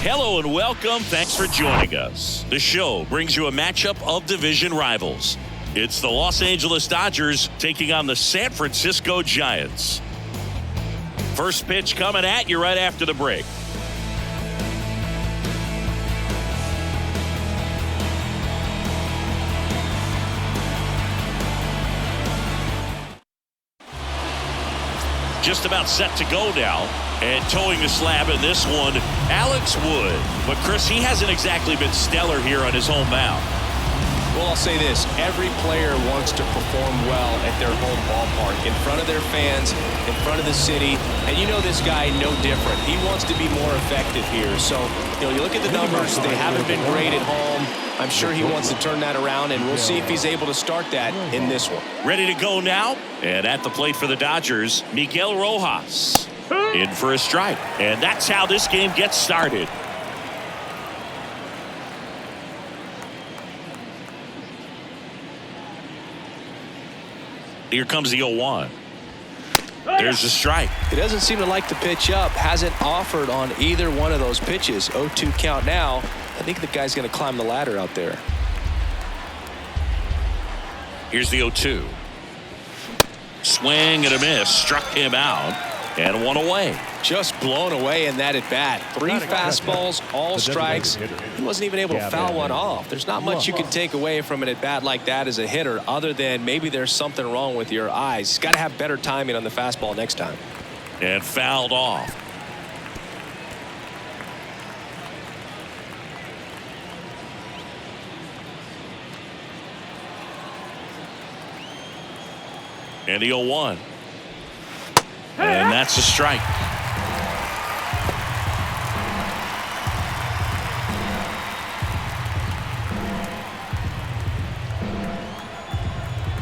Hello and welcome. Thanks for joining us. The show brings you a matchup of division rivals. It's the Los Angeles Dodgers taking on the San Francisco Giants. First pitch coming at you right after the break. Just about set to go now, and towing the slab in this one, Alex Wood. But Chris, he hasn't exactly been stellar here on his home mound. Well, I'll say this, every player wants to perform well at their home ballpark, in front of their fans, in front of the city, and you know this guy no different. He wants to be more effective here. So, you look at the numbers, they haven't been great at home. I'm sure he wants to turn that around, and we'll see if he's able to start that in this one. Ready to go now, and at the plate for the Dodgers, Miguel Rojas in for a strike, and that's how this game gets started. Here comes the 0-1. There's the strike. He doesn't seem to like the pitch up. Hasn't offered on either one of those pitches. 0-2 count now. I think the guy's going to climb the ladder out there. Here's the 0-2. Swing and a miss. Struck him out. And one away. Just blown away in that at bat. 3 fastballs, all strikes. He wasn't even able to foul one off. There's not much you can take away from an at bat like that as a hitter, other than maybe there's something wrong with your eyes. He's got to have better timing on the fastball next time. And fouled off. And the 0-1. And that's a strike.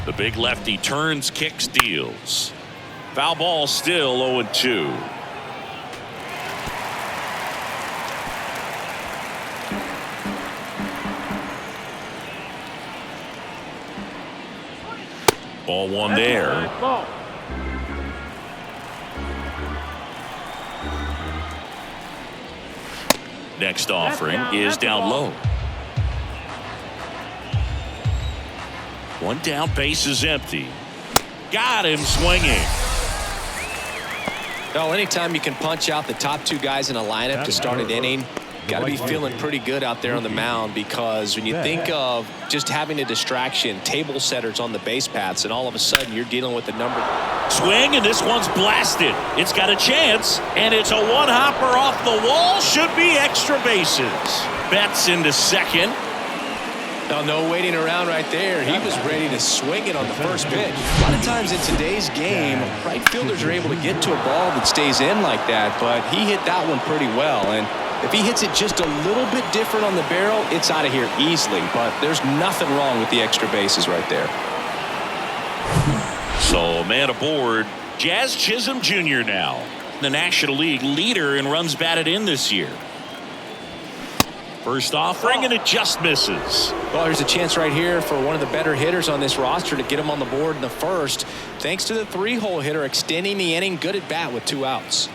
The big lefty turns, kicks, deals. Foul ball still 0-2. Ball one there. Next offering is down low. One down, base is empty. Got him swinging. Well, anytime you can punch out the top 2 guys in a lineup to start an inning, got to be feeling pretty good out there on the mound, because when you think of just having a distraction, table setters on the base paths, and all of a sudden you're dealing with the number. Swing, and this one's blasted. It's got a chance, and it's a one-hopper off the wall. Should be extra bases. Betts into second. No waiting around right there. He was ready to swing it on the first pitch. A lot of times in today's game, right fielders are able to get to a ball that stays in like that, but he hit that one pretty well. And if he hits it just a little bit different on the barrel, it's out of here easily. But there's nothing wrong with the extra bases right there. So, man aboard, Jazz Chisholm Jr. now, the National League leader in runs batted in this year. First offering, and it just misses. Well, there's a chance right here for one of the better hitters on this roster to get him on the board in the first, thanks to the 3-hole hitter extending the inning. Good at bat with 2 outs.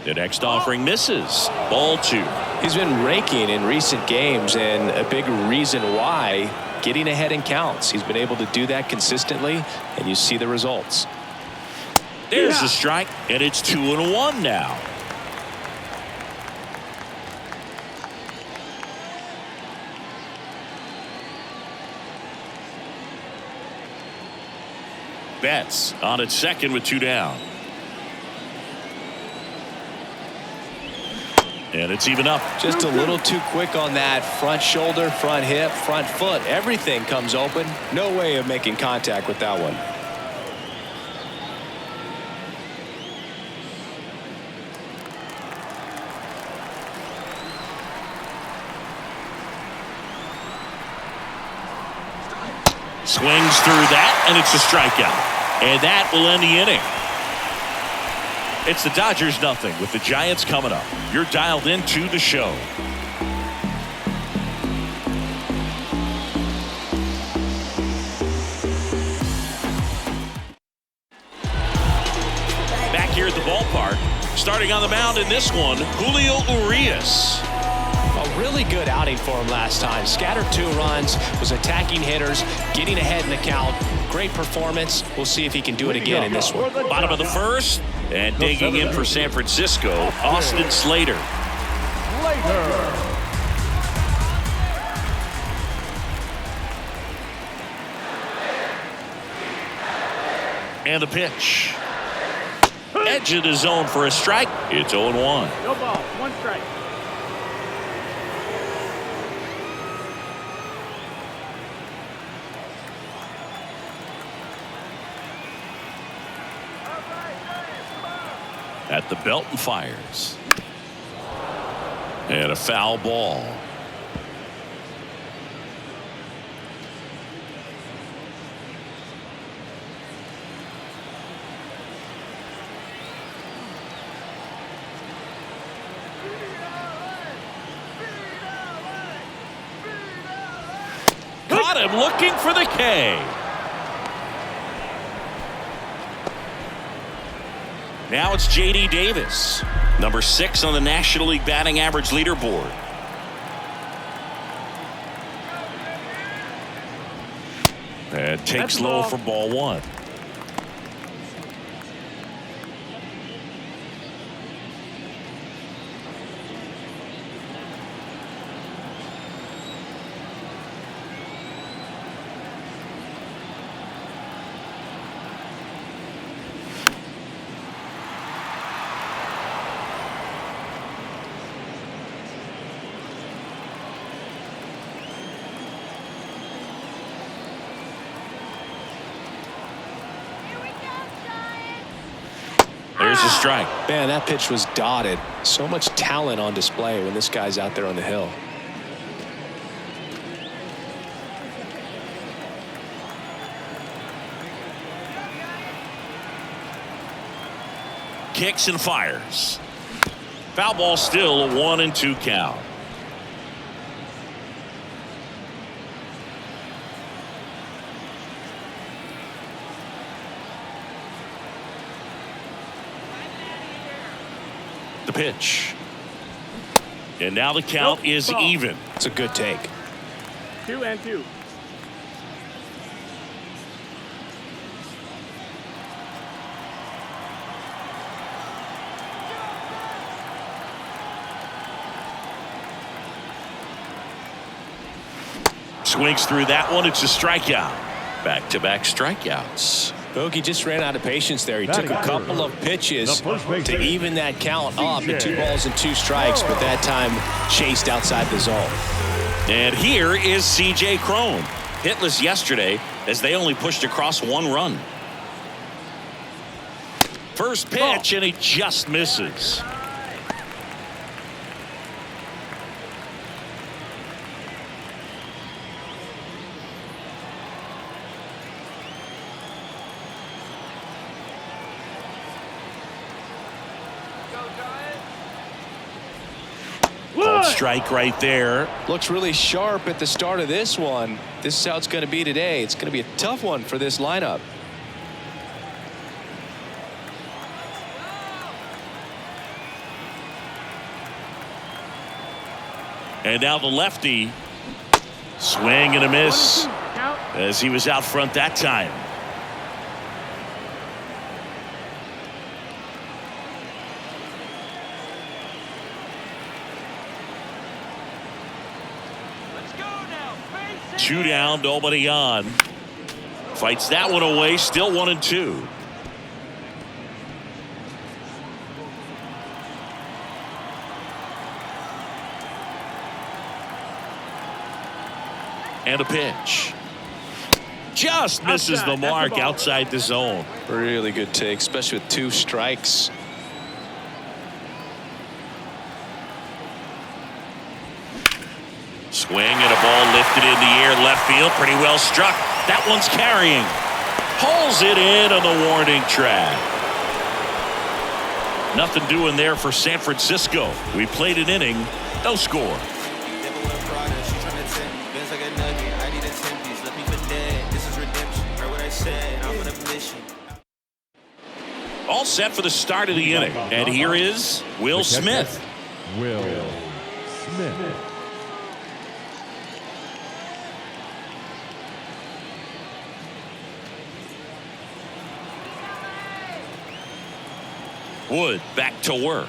The next offering misses. Ball 2. He's been raking in recent games, and a big reason why, getting ahead in counts. He's been able to do that consistently, and you see the results. There's the strike, and it's 2-1 now. Betts on at second with 2 down. And it's even up. Just a little too quick on that front shoulder, front hip, front foot. Everything comes open. No way of making contact with that one. Swings through that, and it's a strikeout. And that will end the inning. It's the Dodgers nothing with the Giants coming up. You're dialed into the show. Back here at the ballpark. Starting on the mound in this one, Julio Urias. A really good outing for him last time. Scattered 2 runs, was attacking hitters, getting ahead in the count. Great performance. We'll see if he can do it again in this one. Bottom of the first, and digging in for San Francisco, Austin Slater. And the pitch. Edge of the zone for a strike. It's 0-1. No ball, 1 strike. At the belt and fires. And a foul ball. Caught him looking for the K. Now it's J.D. Davis, number 6 on the National League batting average leaderboard. And takes low for ball 1. There's a strike. Man, that pitch was dotted. So much talent on display when this guy's out there on the hill. Kicks and fires. Foul ball, still a 1-2 count. The pitch. And now the count is even. It's a good take. 2-2. Swings through that one. It's a strikeout. Back-to-back strikeouts. Bogey just ran out of patience there. He took a couple of pitches to even that count up at 2 balls and 2 strikes, but that time chased outside the zone. And here is C.J. Cron. Hitless yesterday as they only pushed across 1 run. First pitch, and he just misses. Strike right there. Looks really sharp at the start of this one. This is how it's going to be today. It's going to be a tough one for this lineup. And now the lefty. Swing and a miss as he was out front that time. Two down, nobody on. Fights that one away, still 1-2. And a pitch. Just misses the mark outside the zone. Really good take, especially with 2 strikes. Swing and a ball lifted in the air, left field, pretty well struck. That one's carrying. Pulls it in on the warning track. Nothing doing there for San Francisco. We played an inning, no score. all set for the start of the inning. And here is Will Smith. Will Smith. Wood back to work.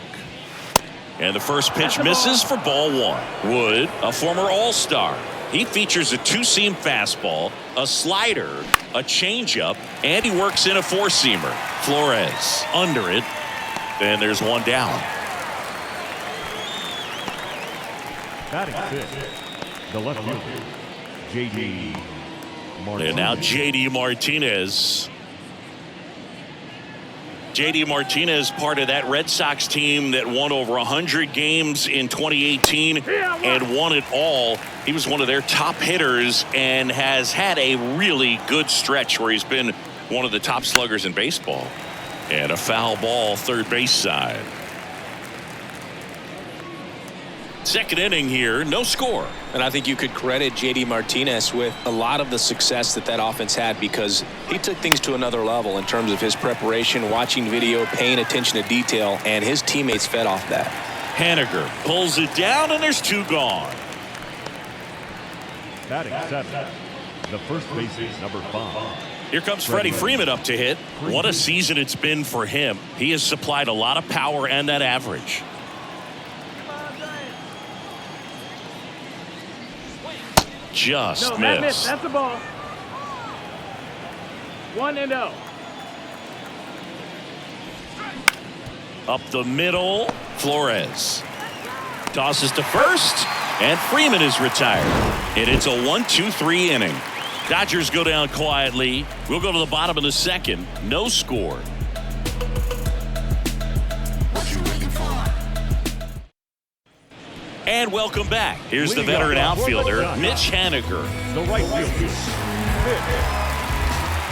And the first pitch misses for ball one. Wood, a former All-Star. He features a two-seam fastball, a slider, a changeup, and he works in a four-seamer. Flores under it, and there's one down. Batting fifth, the left fielder, J.D. Martinez. And now J.D. Martinez. J.D. Martinez, part of that Red Sox team that won over 100 games in 2018 and won it all. He was one of their top hitters and has had a really good stretch where he's been one of the top sluggers in baseball. And a foul ball, third base side. Second inning here, no score. And I think you could credit J.D. Martinez with a lot of the success that offense had, because he took things to another level in terms of his preparation, watching video, paying attention to detail, and his teammates fed off that. Haniger pulls it down, and there's two gone. Batting seventh, the first baseman, number 5. Here comes Freddie Freeman up to hit. What a season it's been for him. He has supplied a lot of power and that average. Just missed. That's a ball. 1-0. Up the middle, Flores tosses to first, and Freeman is retired. And it's a 1-2-3 inning. Dodgers go down quietly. We'll go to the bottom of the second. No score. And welcome back. Here's the veteran outfielder, Mitch Haniger. The right fielder, Mitch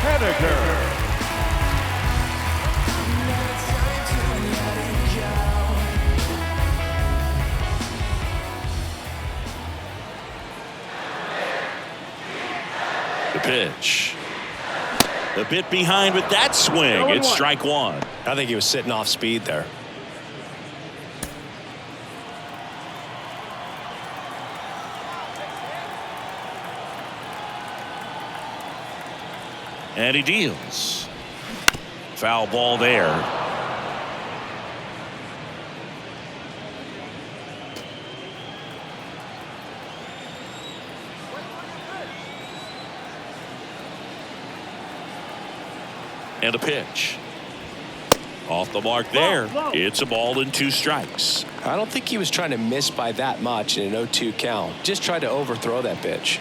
Haniger. The pitch. A bit behind with that swing. It's strike one. I think he was sitting off speed there. And he deals. Foul ball there. And a pitch. Off the mark there. It's a ball and 2 strikes. I don't think he was trying to miss by that much in an 0-2 count. Just tried to overthrow that pitch.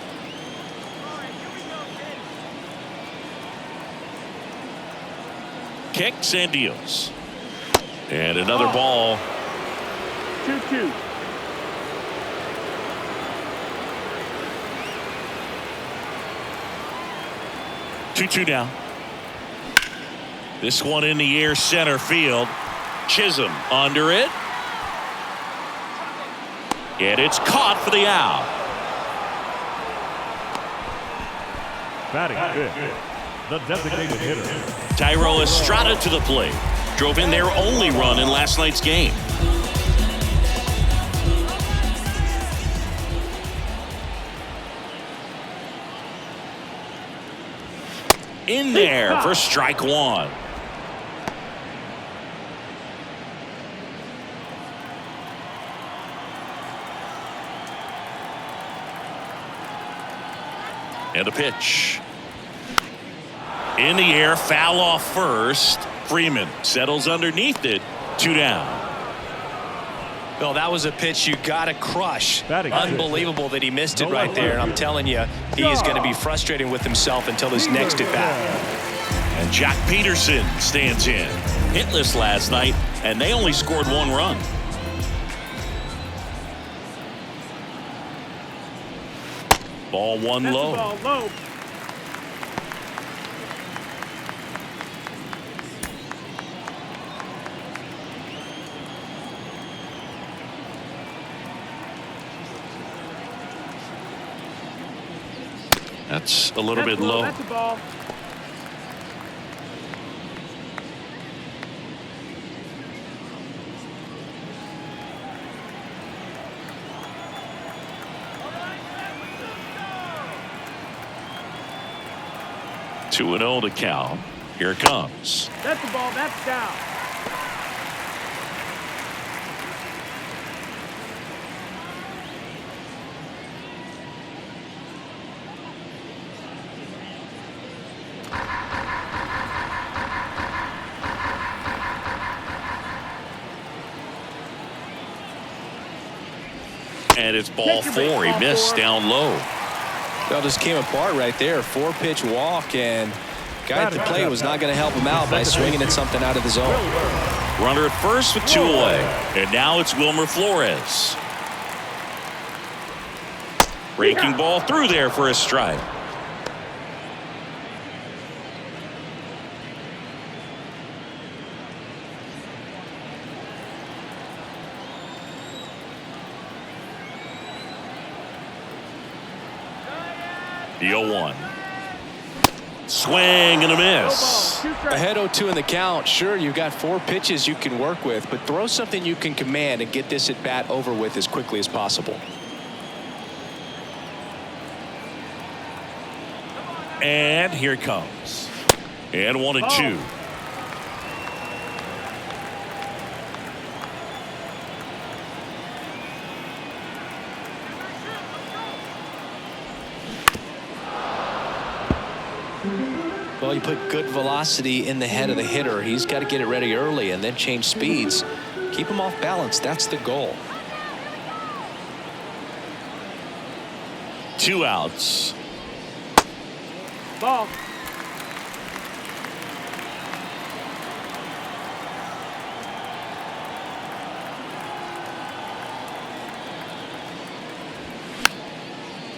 Kicks and deals. And another ball. 2-2. Two down. This one in the air, center field. Chisholm under it. And it's caught for the out. Batting fifth, the designated hitter, Tyro Estrada to the plate. Drove in their only run in last night's game. In there for strike one. And a pitch. In the air, foul off first. Freeman settles underneath it. 2 down. Well, that was a pitch you got to crush. Batting Unbelievable that he missed it right there. And I'm telling you, he is going to be frustrating with himself until his next at bat. And Jock Peterson stands in. Hitless last night, and they only scored 1 run. Ball one That's low. a ball low. That's a little bit low. That's a ball. 2-0 to count. Here it comes. That's the ball. That's down. And it's ball 4. He missed down low. Well, just came apart right there. 4-pitch walk, and guy at the plate was not going to help him out by swinging at something out of the zone. Runner at first with 2 away. And now it's Wilmer Flores. Breaking ball through there for a strike. The 0-1. Swing and a miss. Ahead 0-2 in the count. Sure, you've got 4 pitches you can work with, but throw something you can command and get this at bat over with as quickly as possible. And here it comes. And 1-2. Well, you put good velocity in the head of the hitter. He's got to get it ready early and then change speeds. Keep him off balance. That's the goal. 2 outs. Ball.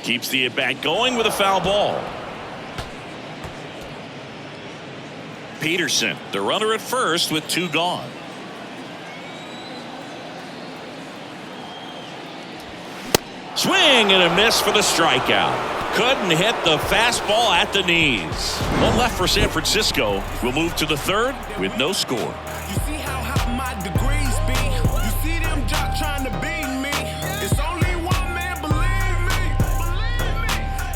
Keeps the at-bat going with a foul ball. Peterson, the runner at first with 2 gone. Swing and a miss for the strikeout. Couldn't hit the fastball at the knees. 1 left for San Francisco. We'll move to the 3rd with no score. You see how high my degrees be? You see them jocks trying to beat me? It's only one man, believe me.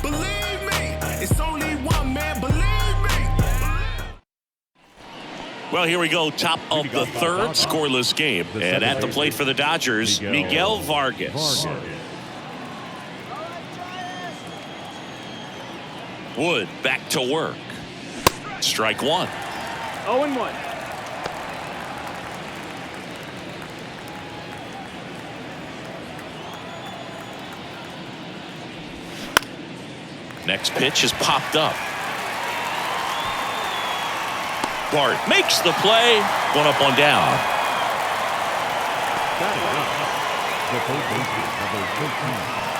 Believe me. It's only one man, believe me. Well, here we go. Top of the 3rd, scoreless game. And at the plate for the Dodgers, Miguel Vargas. Wood back to work. Strike 1. 0-1. Next pitch is popped up. Bart makes the play. 1 up, 1 down.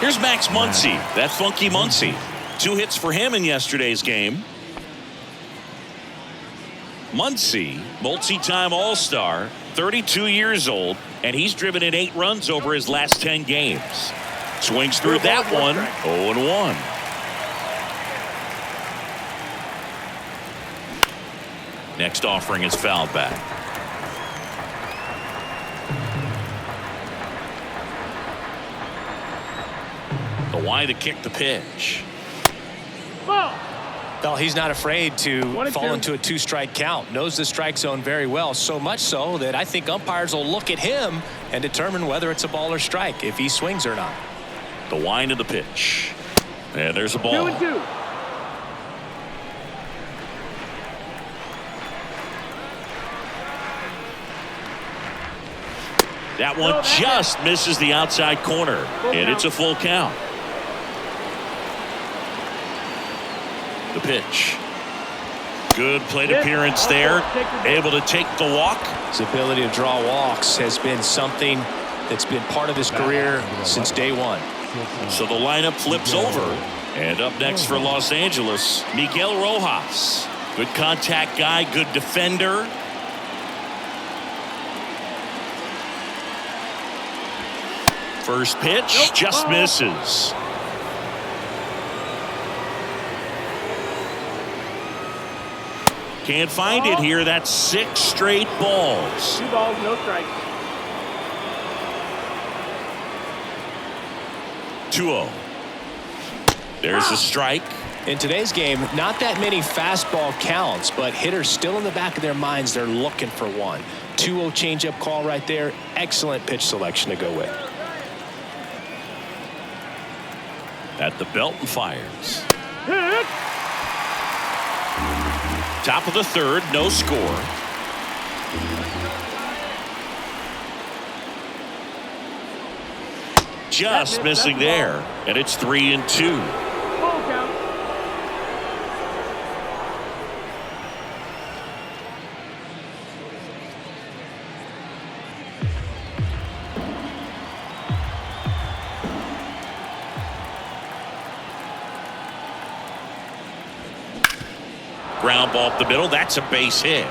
Here's Max Muncy. That funky Muncy. 2 hits for him in yesterday's game. Muncy, multi-time All-Star, 32 years old, and he's driven in 8 runs over his last 10 games. Swings through that one, 0-1. Next offering is fouled back. The wide to kick the pitch. Ball. Well, he's not afraid to 1-2. fall into a 2-strike count. Knows the strike zone very well, so much so that I think umpires will look at him and determine whether it's a ball or strike, if he swings or not. The wind of the pitch. And there's a ball. 2-2. That one just misses the outside corner, and it's a full count. The pitch. Good plate appearance there. Able to take the walk. His ability to draw walks has been something that's been part of his career since day 1. So the lineup flips over. And up next for Los Angeles, Miguel Rojas. Good contact guy, good defender. First pitch just misses. Can't find it here. That's 6 straight balls. 2 balls, no strikes. 2-0. There's a strike. In today's game, not that many fastball counts, but hitters still in the back of their minds, they're looking for one. 2-0 changeup call right there. Excellent pitch selection to go with. At the belt and fires. Hit. Top of the third, no score. Just missing there, and it's 3-2. Ball count. Ground ball up the middle. That's a base hit.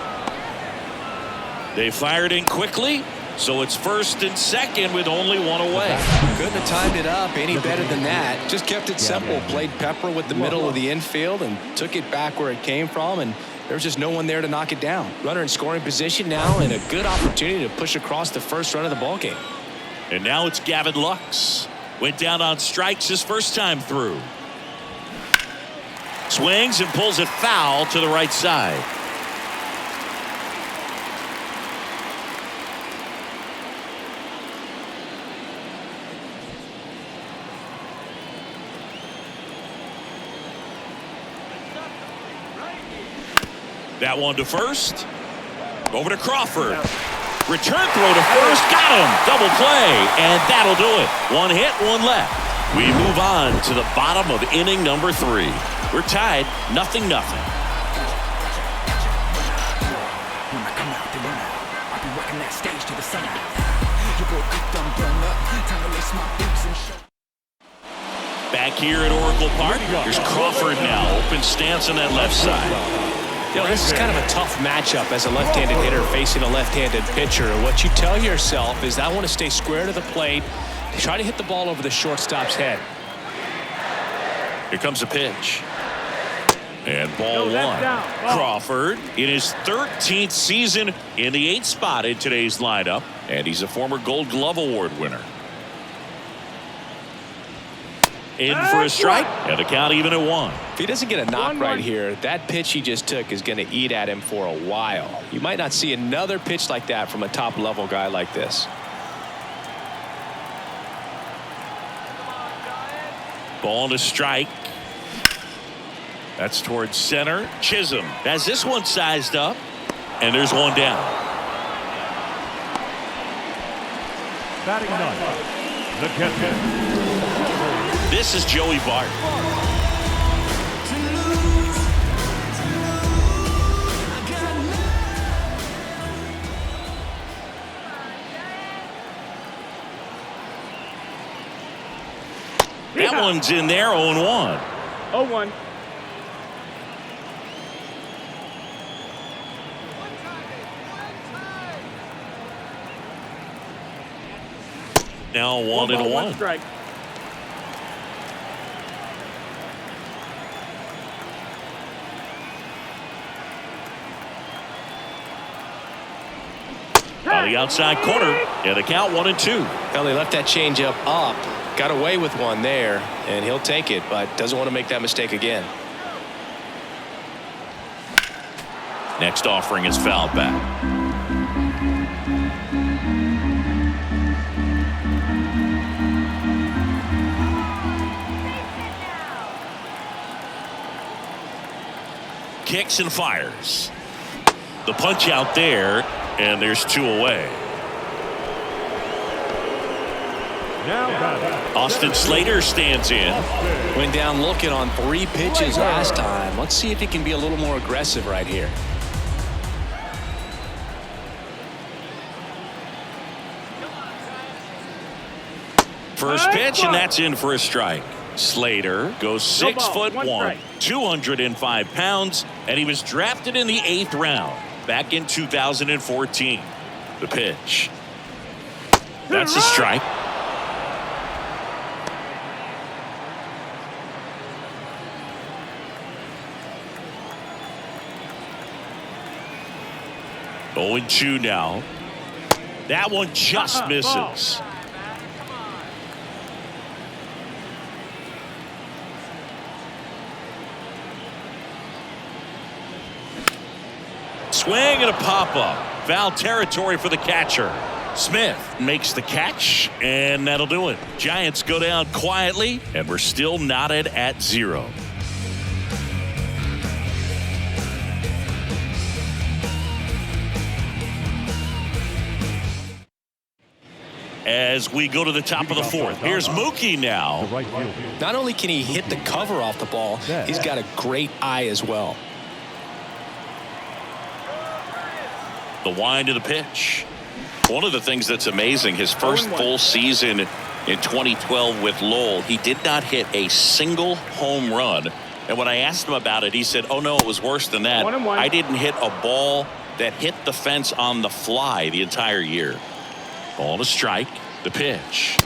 They fired in quickly, so it's first and second with only one away. Couldn't have timed it up any better than that. Just kept it simple. Played pepper with the middle of the infield and took it back where it came from, and there was just no one there to knock it down. Runner in scoring position now, and a good opportunity to push across the first run of the ballgame. And now it's Gavin Lux. Went down on strikes his first time through. Swings and pulls it foul to the right side. That one to first. Over to Crawford. Return throw to first. Got him. Double play. And that'll do it. One hit, one left. We move on to the bottom of inning number 3. We're tied 0-0. When I come out, they run out. I'll be working that stage to the sun out. You go quick, done burn up. Time to lace my boots and show. Back here at Oracle Park, here's Crawford now. Open stance on that left side. You know, this is kind of a tough matchup as a left-handed hitter facing a left-handed pitcher. What you tell yourself is, I want to stay square to the plate, try to hit the ball over the shortstop's head. Here comes a pitch. And ball one. Crawford in his 13th season in the 8th spot in today's lineup. And he's a former Gold Glove Award winner. In for a strike. And the count even at 1. If he doesn't get a knock right here, that pitch he just took is going to eat at him for a while. You might not see another pitch like that from a top-level guy like this. Ball to strike. That's towards center. Chisholm has this one sized up. And there's one down. Batting ninth, the catcher. This is Joey Bart. That one's in there, 0-1. 0-1. Now 1-1. Strike. On the outside corner, and the count 1-2. Well, he left that changeup up, got away with one there, and he'll take it, but doesn't want to make that mistake again. Next offering is fouled back. Kicks and fires. The punch out there, and there's 2 away. Austin Slater stands in. Went down looking on 3 pitches last time. Let's see if he can be a little more aggressive right here. First pitch, and that's in for a strike. Slater goes 6'1", 205 pounds, and he was drafted in the 8th round back in 2014. The pitch. That's a strike. Oh, 0-2 now. That one just misses. swing and a pop-up. Foul territory for the catcher. Smith makes the catch, and that'll do it. Giants go down quietly, and we're still knotted at 0. As we go to the top of the 4th, here's Mookie now. Not only can he hit the cover off the ball, he's got a great eye as well. The wind of the pitch. One of the things that's amazing, his first full season in 2012 with Lowell, he did not hit a single home run. And when I asked him about it, he said, oh, no, it was worse than that. I didn't hit a ball that hit the fence on the fly the entire year. Ball to strike. The pitch.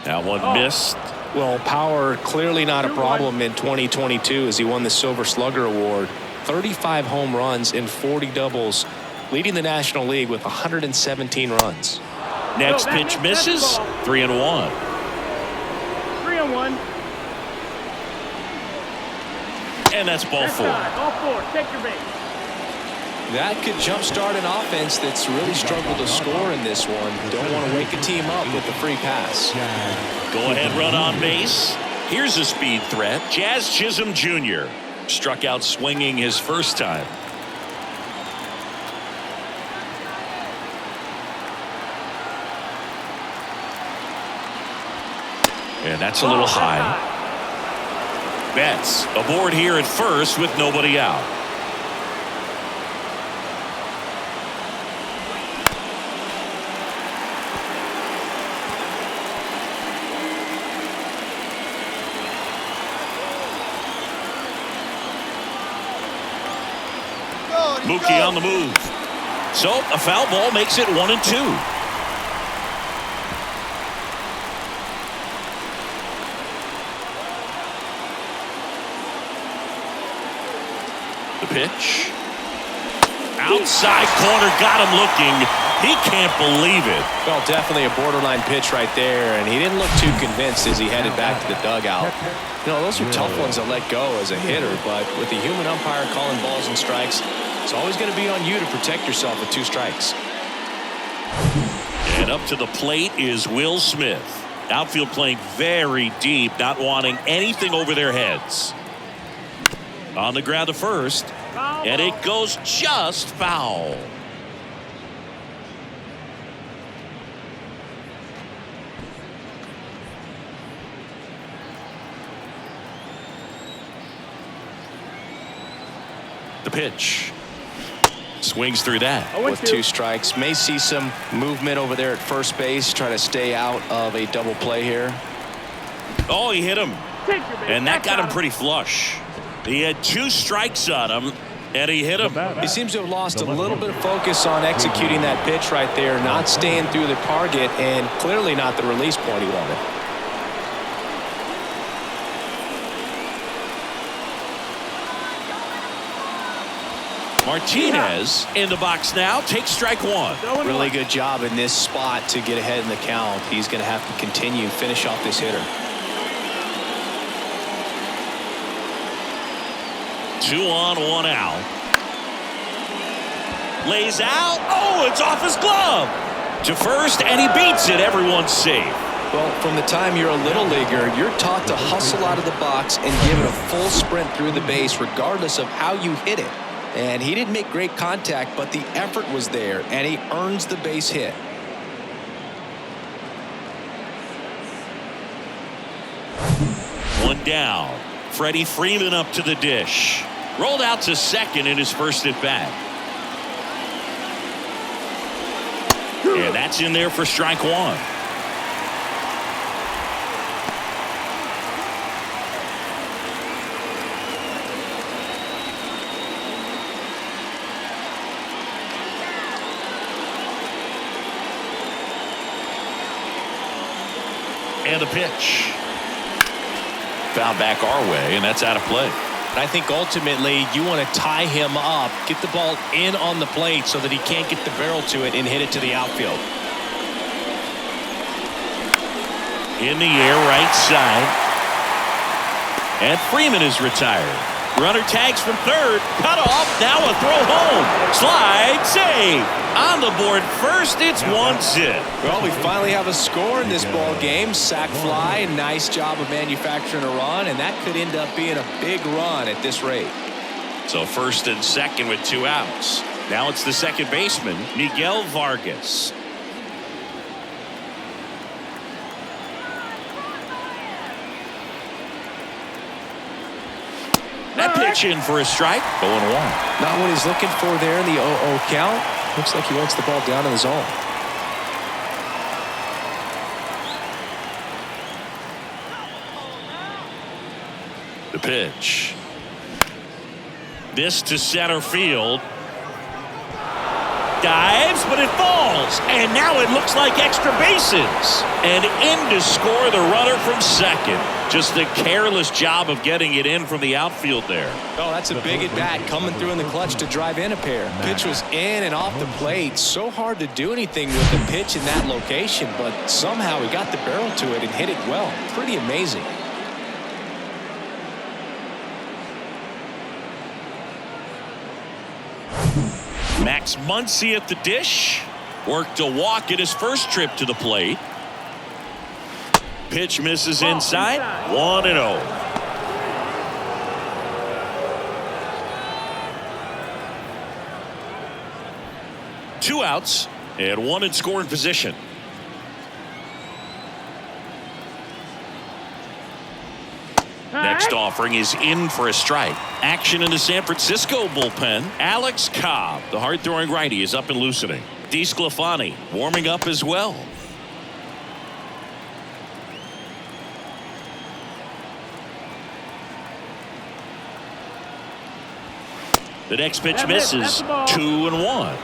That one missed. Well, power clearly not a problem in 2022 as he won the Silver Slugger Award. 35 home runs and 40 doubles, leading the National League with 117 runs. Next pitch misses. 3-1. 3-1. And that's ball 4. Ball 4. Take your base. That could jumpstart an offense that's really struggled to score in this one. Don't want to wake a team up with the free pass. Go ahead, run on base. Here's a speed threat. Jazz Chisholm Jr. struck out swinging his first time. And that's a little high. Betts aboard here at first with nobody out. Mookie on the move. So a foul ball makes it 1-2. The pitch. Outside corner, got him looking. He can't believe it. Well, definitely a borderline pitch right there, and he didn't look too convinced as he headed back to the dugout. You know, those are tough ones to let go as a hitter, but with the human umpire calling balls and strikes, it's always going to be on you to protect yourself with 2 strikes. And up to the plate is Will Smith. Outfield playing very deep, not wanting anything over their heads. On the ground to first, and it goes just foul. The pitch. Swings through that. With 2 strikes. May see some movement over there at first base. Try to stay out of a double play here. Oh, he hit him. And that got him pretty flush. He had 2 strikes on him, and he hit him. He seems to have lost a little bit of focus on executing that pitch right there, not staying through the target, and clearly not the release point he wanted. Martinez in the box now, takes strike 1. Really good job in this spot to get ahead in the count. He's going to have to continue, finish off this hitter. 2 on, 1 out. Lays out. Oh, it's off his glove. To first, and he beats it. Everyone's safe. Well, from the time you're a little leaguer, you're taught to hustle out of the box and give it a full sprint through the base, regardless of how you hit it. And he didn't make great contact, but the effort was there, and he earns the base hit. One down. Freddie Freeman up to the dish. Rolled out to second in his first at bat. And that's in there for strike 1. And a pitch. Foul back our way, and that's out of play. I think ultimately you want to tie him up, get the ball in on the plate so that he can't get the barrel to it and hit it to the outfield. In the air, right side. And Freeman is retired. Runner tags from third. Cut off. Now a throw home. Slide. Save. On the board first. It's 1-zip. Well, we finally have a score in this ball game. Sac fly. Nice job of manufacturing a run, and that could end up being a big run at this rate. So first and second with 2 outs. Now it's the second baseman, Miguel Vargas. That pitch in for a strike. 0-1. Not what he's looking for there in the 0-0 count. Looks like he wants the ball down in the zone. The pitch. This to center field. Dives, but it falls. And now it looks like extra bases. And in to score the runner from second. Just a careless job of getting it in from the outfield there. Oh, that's a big at bat coming through in the clutch to drive in a pair. Pitch was in and off the plate. So hard to do anything with the pitch in that location, but somehow he got the barrel to it and hit it well. Pretty amazing. Max Muncy at the dish. Worked a walk at his first trip to the plate. Pitch misses inside. 1-0. Two outs and one in scoring position. Next offering is in for a strike. Action in the San Francisco bullpen. Alex Cobb, the hard-throwing righty, is up and loosening. DeSclafani warming up as well. The next pitch misses. 2-1.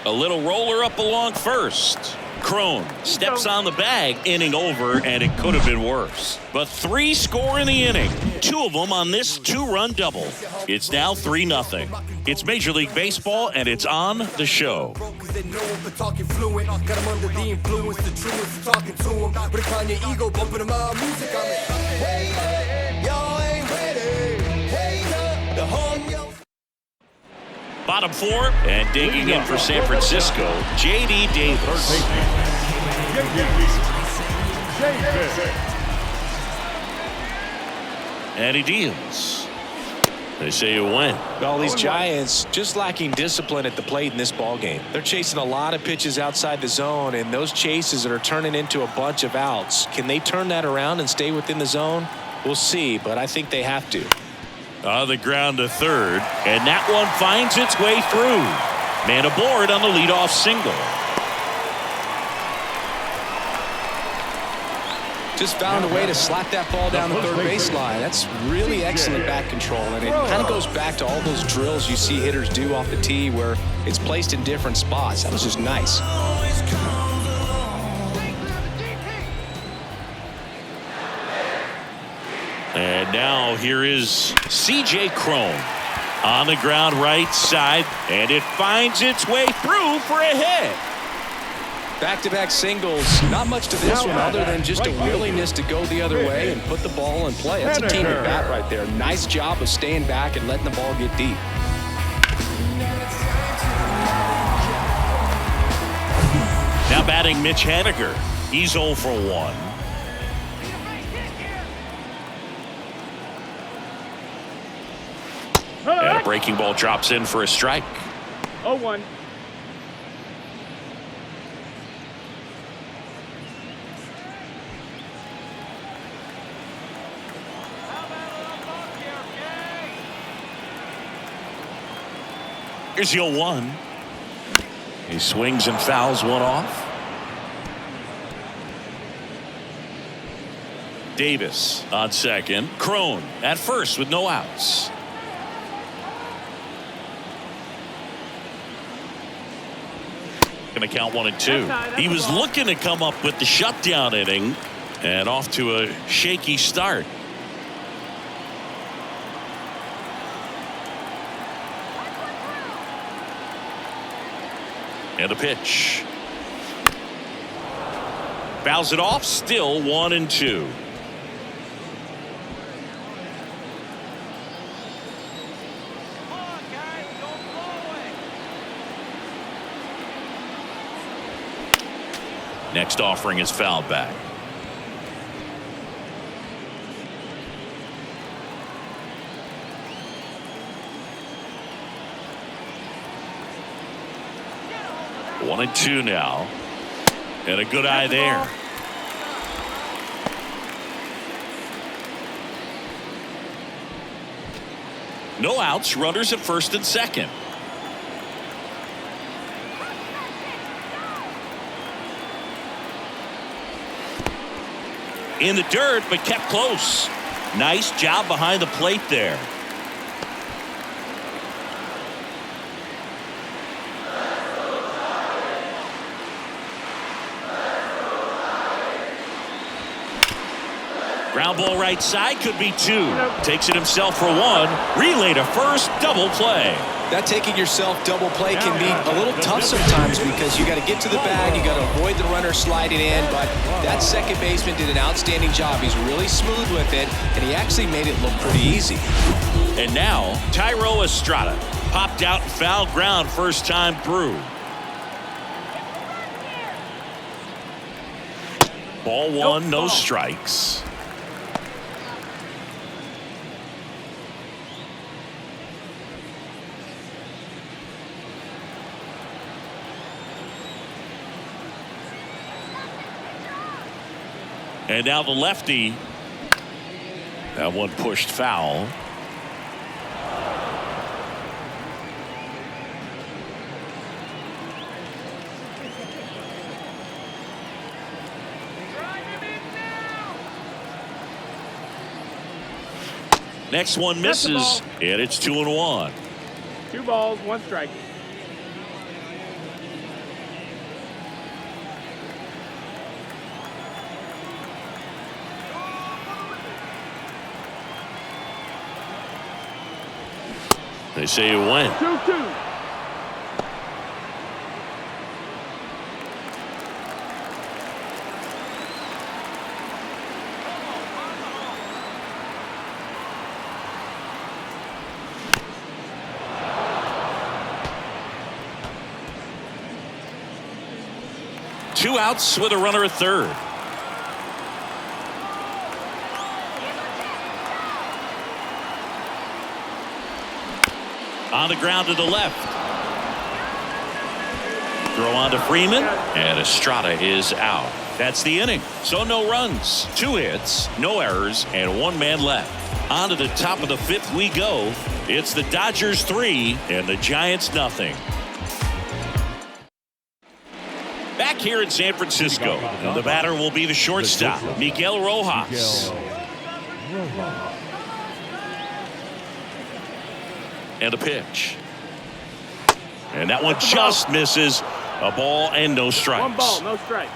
A little roller up along first. Crone steps on the bag, inning over, and it could have been worse. But 3 score in the inning, 2 of them on this 2-run double. It's now 3-0. It's Major League Baseball, and it's on the show. Bottom 4, and digging in for San Francisco, J.D. Davis. And he deals. They say you win. Well, these Giants just lacking discipline at the plate in this ballgame. They're chasing a lot of pitches outside the zone, and those chases that are turning into a bunch of outs. Can they turn that around and stay within the zone? We'll see, but I think they have to. On the ground to third, and that one finds its way through. Man aboard on the leadoff single. Just found a way to slap that ball down the third baseline. That's really excellent bat control, and it kind of goes back to all those drills you see hitters do off the tee where it's placed in different spots. That was just nice. And now here is C.J. Crone on the ground right side, and it finds its way through for a hit. Back-to-back singles. Not much to this one other than just a willingness to go the other way and put the ball in play. That's a team at bat right there. Nice job of staying back and letting the ball get deep. Now batting Mitch Haniger. He's 0 for 1. And a breaking ball drops in for a strike. 0-1. Here's the 0-1. He swings and fouls one off. Davis on second. Crone at first with no outs. Going to count 1 and 2. He was looking to come up with the shutdown inning, and off to a shaky start. And a pitch. Fouls it off, still 1-2. Next offering is fouled back. One and two now. And a good eye there. No outs, runners at first and second. In the dirt, but kept close. Nice job behind the plate there. Ground ball right side, could be two. Takes it himself for one. Relay to first, double play. That taking yourself double play can be a little tough sometimes because you got to get to the bag, you got to avoid the runner sliding in, but that second baseman did an outstanding job. He's really smooth with it, and he actually made it look pretty easy. And now, Tyro Estrada popped out and foul ground first time through. Ball one, no strikes. And now the lefty. That one pushed foul. Next one misses, and it's 2-1. 2 balls, 1 strike. They say it went. 2-2. Two outs with a runner at third. On the ground to the left. Throw on to Freeman, and Estrada is out. That's the inning. So no runs, 2 hits, no errors, and 1 man left. On to the top of the 5th we go. It's the Dodgers 3 and the Giants nothing. Back here in San Francisco, the batter will be the shortstop, Miguel Rojas. And a pitch. And that one just misses. A ball and no strikes. 1 ball, no strikes.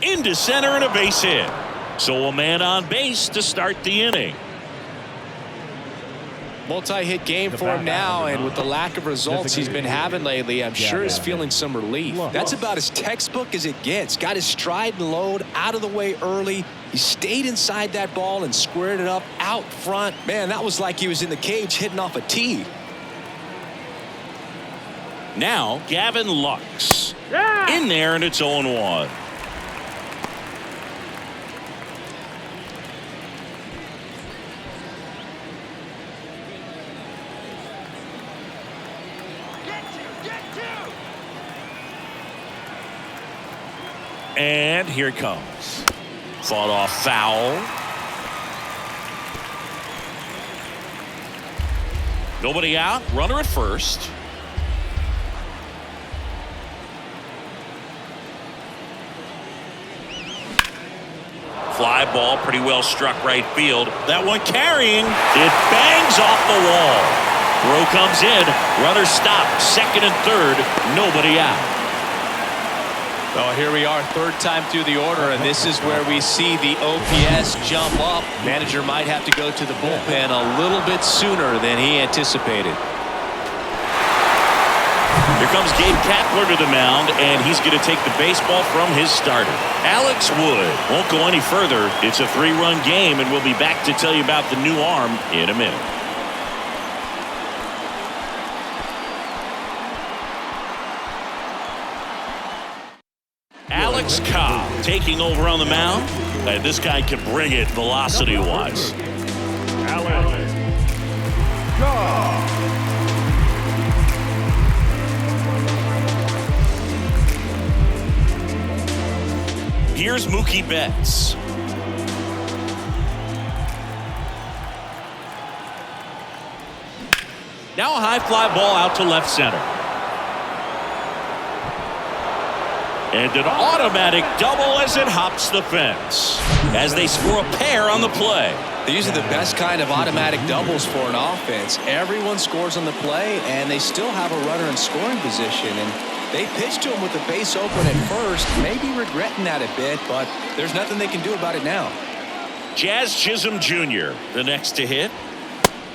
Into center and a base hit. So a man on base to start the inning. Multi-hit game for him now, and with the lack of results he's been having lately, I'm sure he's feeling some relief. That's about as textbook as it gets. Got his stride and load out of the way early. He stayed inside that ball and squared it up out front. Man, that was like he was in the cage hitting off a tee. Now, Gavin Lux. In there, and it's 0-1. And here it comes. Fought off foul. Nobody out. Runner at first. Fly ball, pretty well struck right field. That one carrying. It bangs off the wall. Throw comes in. Runner stopped. Second and third. Nobody out. Oh, here we are, third time through the order, and this is where we see the OPS jump up. Manager might have to go to the bullpen a little bit sooner than he anticipated. Here comes Gabe Kapler to the mound, and he's going to take the baseball from his starter. Alex Wood won't go any further. It's a 3-run game, and we'll be back to tell you about the new arm in a minute. Alex Cobb taking over on the mound, and this guy can bring it velocity-wise. Alex Cobb. Here's Mookie Betts. Now a high fly ball out to left center. And an automatic double as it hops the fence, as they score a pair on the play. These are the best kind of automatic doubles for an offense. Everyone scores on the play, and they still have a runner in scoring position. And they pitched to him with the base open at first, maybe regretting that a bit, but there's nothing they can do about it now. Jazz Chisholm Jr., the next to hit.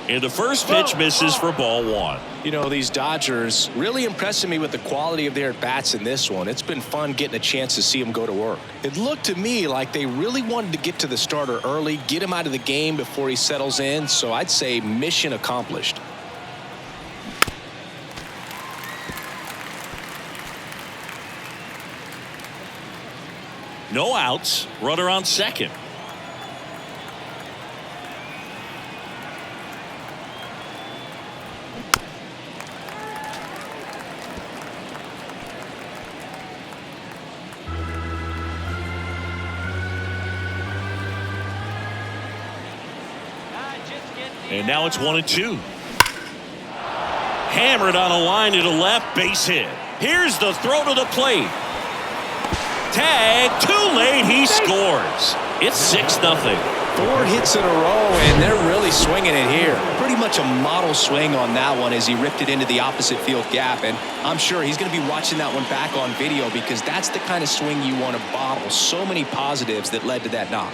And the first pitch misses for ball 1. You know, these Dodgers really impressing me with the quality of their at-bats in this one. It's been fun getting a chance to see them go to work. It looked to me like they really wanted to get to the starter early, get him out of the game before he settles in, so I'd say mission accomplished. No outs, runner on second. And now it's 1-2. Hammered on a line to the left, base hit. Here's the throw to the plate. Tag, too late, he scores. It's 6-0. 4 hits in a row, and they're really swinging it here. Pretty much a model swing on that one as he ripped it into the opposite field gap, and I'm sure he's going to be watching that one back on video because that's the kind of swing you want to bottle. So many positives that led to that knock.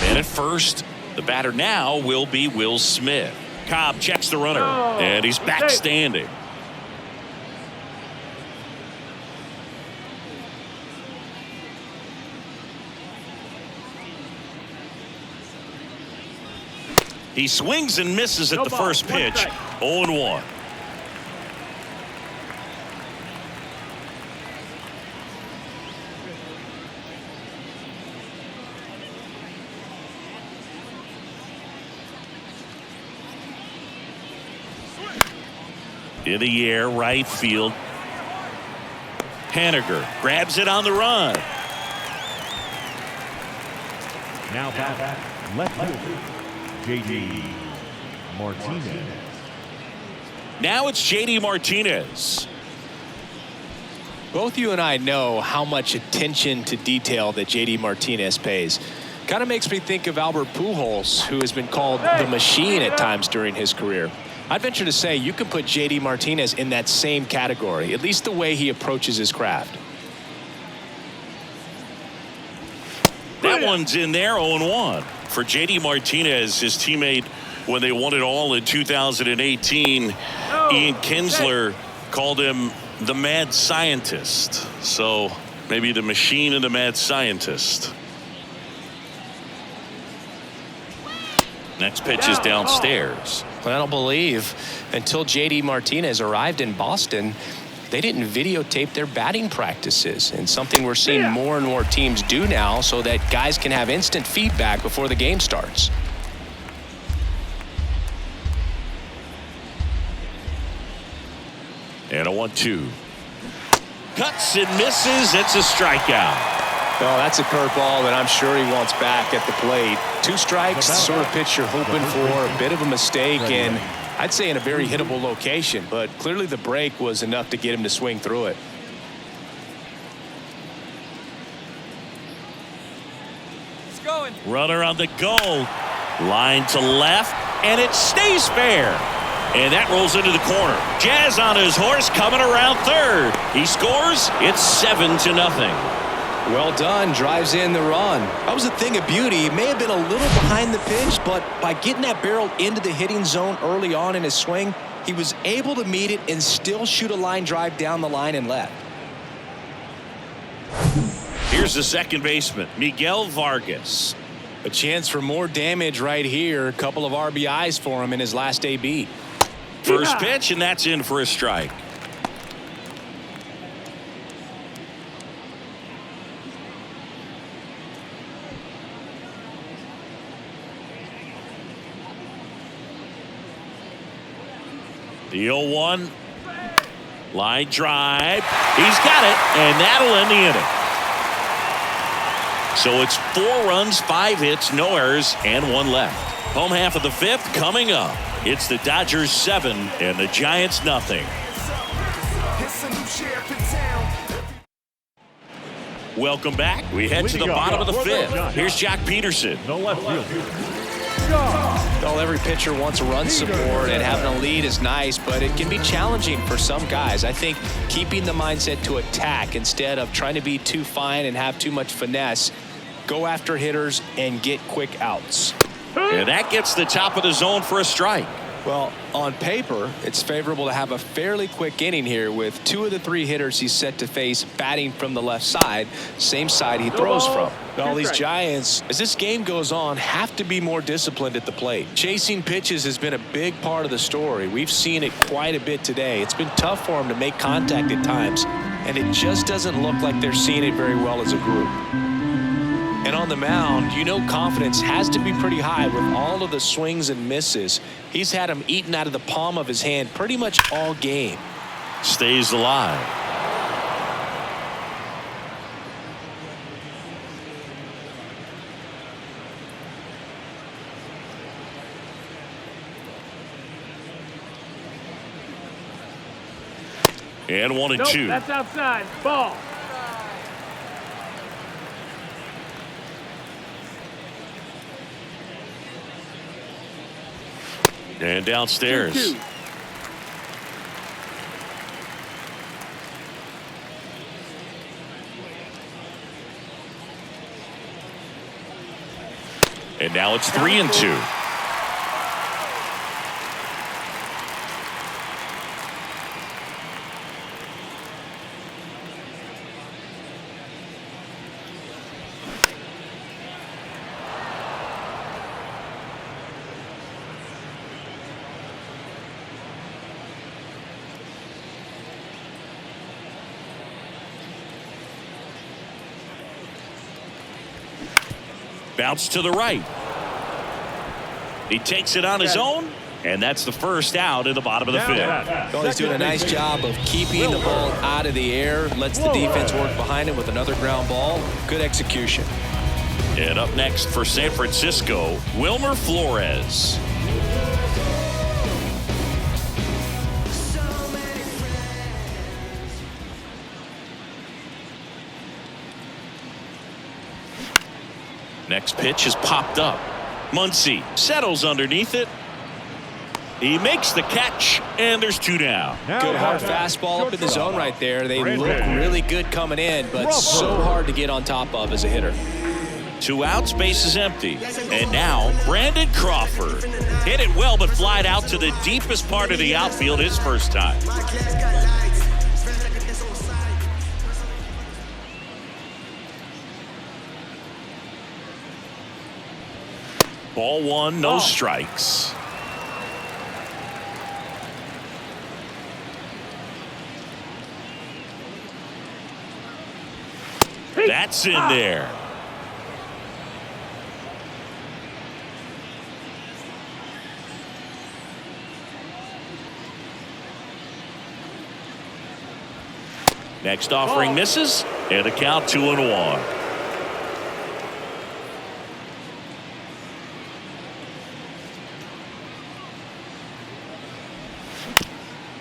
And at first, the batter now will be Will Smith. Cobb checks the runner, and he's back standing. He swings and misses at the first pitch. 0-1. In the air, right field. Haniger grabs it on the run. Now back left fielder, J.D. Martinez. Now it's J.D. Martinez. Both you and I know how much attention to detail that J.D. Martinez pays. Kind of makes me think of Albert Pujols, who has been called the machine at times during his career. I'd venture to say you can put J.D. Martinez in that same category, at least the way he approaches his craft. That one's in there, 0-1. For J.D. Martinez, his teammate, when they won it all in 2018, Ian Kinsler called him the mad scientist. So maybe the machine and the mad scientist. Next pitch is downstairs. But I don't believe until J.D. Martinez arrived in Boston, they didn't videotape their batting practices, and something we're seeing more and more teams do now so that guys can have instant feedback before the game starts. And a 1-2. Cuts and misses. It's a strikeout. Oh, that's a curveball that I'm sure he wants back at the plate. 2 strikes, the sort of pitch you're hoping for. A bit of a mistake, and I'd say in a very hittable location, but clearly the break was enough to get him to swing through it. It's going. Runner on the goal. Line to left, and it stays fair. And that rolls into the corner. Jazz on his horse coming around third. He scores. It's 7-0. Well done. Drives in the run. That was a thing of beauty. He may have been a little behind the pitch, but by getting that barrel into the hitting zone early on in his swing, he was able to meet it and still shoot a line drive down the line and left. Here's the second baseman, Miguel Vargas. A chance for more damage right here. A couple of RBIs for him in his last AB. First pitch, and that's in for a strike. The 0-1. Line drive. He's got it, and that'll end the inning. So it's 4 runs, 5 hits, no errors, and 1 left. Home half of the 5th coming up. It's the Dodgers 7 and the Giants nothing. Welcome back. We head to the bottom of the 5th. Here's Jock Peterson. The left fielder. Well, every pitcher wants run support, and having a lead is nice, but it can be challenging for some guys. I think keeping the mindset to attack instead of trying to be too fine and have too much finesse, go after hitters and get quick outs. And that gets the top of the zone for a strike. Well, on paper, it's favorable to have a fairly quick inning here with 2 of the 3 hitters he's set to face batting from the left side, same side he throws from. All these Giants, as this game goes on, have to be more disciplined at the plate. Chasing pitches has been a big part of the story. We've seen it quite a bit today. It's been tough for them to make contact at times, and it just doesn't look like they're seeing it very well as a group. And on the mound, you know confidence has to be pretty high with all of the swings and misses. He's had them eaten out of the palm of his hand pretty much all game. Stays alive. And 1-2. That's outside. Ball. And downstairs. 2-2. And now it's 3-2. Bounce to the right. He takes it on his own, and that's the first out in the bottom of the 5th. Well, he's doing a nice job of keeping the ball out of the air, lets the defense work behind him with another ground ball. Good execution. And up next for San Francisco, Wilmer Flores. Next pitch is popped up. Muncy settles underneath it. He makes the catch, and there's 2 down. Good hard fastball up in the zone right there. They look really good coming in, but so hard to get on top of as a hitter. 2 outs, base is empty. And now Brandon Crawford. Hit it well, but flied out to the deepest part of the outfield his first time. Ball 1, no strikes. That's in there. Next offering misses, and the count 2-1.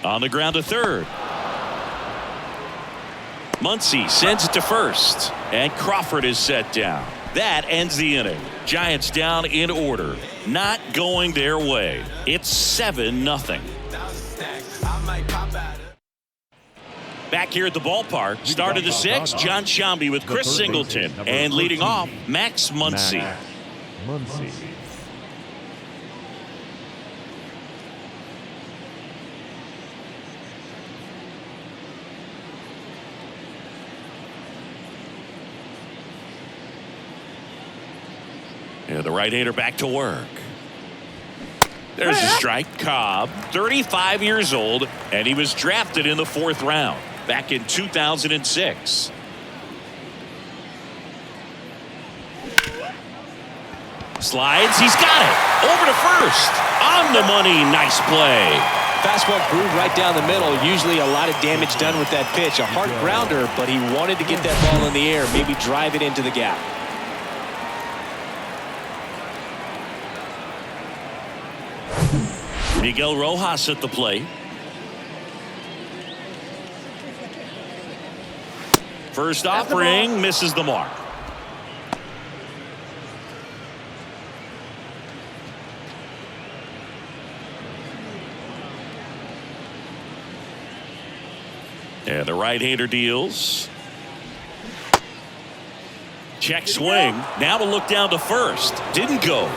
On the ground to third. Muncy sends it to first, and Crawford is set down. That ends the inning. Giants down in order. Not going their way. It's 7-0. might pop out. Back here at the ballpark, start of the sixth, John Shambi with Chris Singleton. And leading off, Max Muncy. Yeah, the right-hander back to work. There's a strike. Cobb, 35 years old, and he was drafted in the 4th round back in 2006. Slides, he's got it. Over to first. On the money, nice play. Fastball grooved right down the middle. Usually a lot of damage done with that pitch. A hard grounder, but he wanted to get that ball in the air, maybe drive it into the gap. Miguel Rojas at the plate. First offering misses the mark. And the right-hander deals. Check swing. Now to look down to first. Didn't go.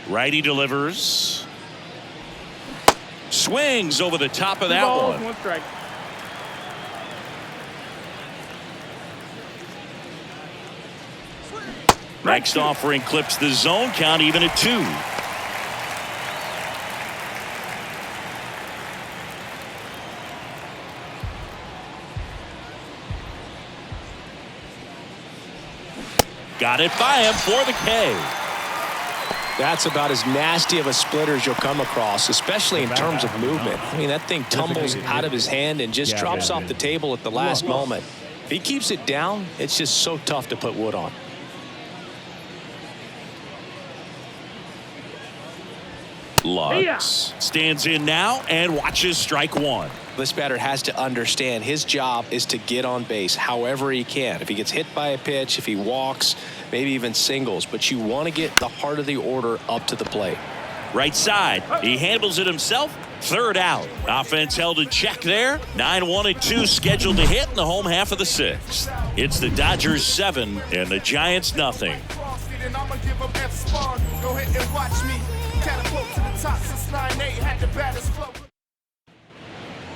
Righty delivers. Swings over the top of that one. 1 strike. Next offering clips the zone count even at 2. Got it by him for the K. That's about as nasty of a splitter as you'll come across, especially in terms of movement. I mean, that thing tumbles out of his hand and just drops off the table at the last moment. If he keeps it down, it's just so tough to put wood on. Lux stands in now and watches strike 1. This batter has to understand his job is to get on base however he can. If he gets hit by a pitch, if he walks, maybe even singles, but you want to get the heart of the order up to the plate. Right side, he handles it himself. 3rd out. Offense held in check there. 9-1 and 2 scheduled to hit in the home half of the 6th. It's the Dodgers 7 and the Giants nothing.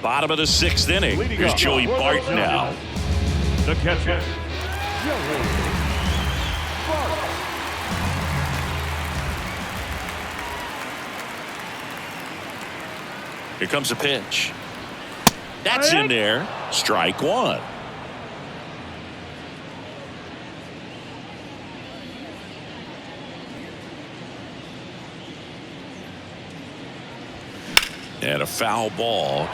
Bottom of the 6th inning. Here's Joey Bart now. The catcher, Joey Bart. Here comes a pitch. That's in there. Strike 1. And a foul ball.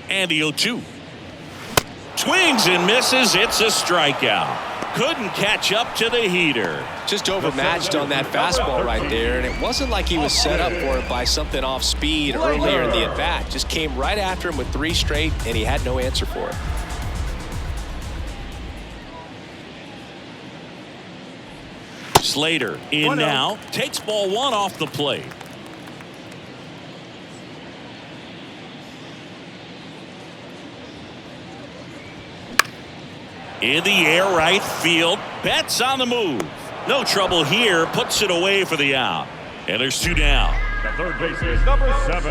And the 0-2. Swings and misses. It's a strikeout. Couldn't catch up to the heater. Just overmatched on that fastball right there, and it wasn't like he was set up for it by something off speed earlier in the at-bat. Just came right after him with 3 straight, and he had no answer for it. Slater in now. Takes ball 1 off the plate. In the air, right field. Betts on the move. No trouble here. Puts it away for the out. And there's 2 down. The third baseman, number 7,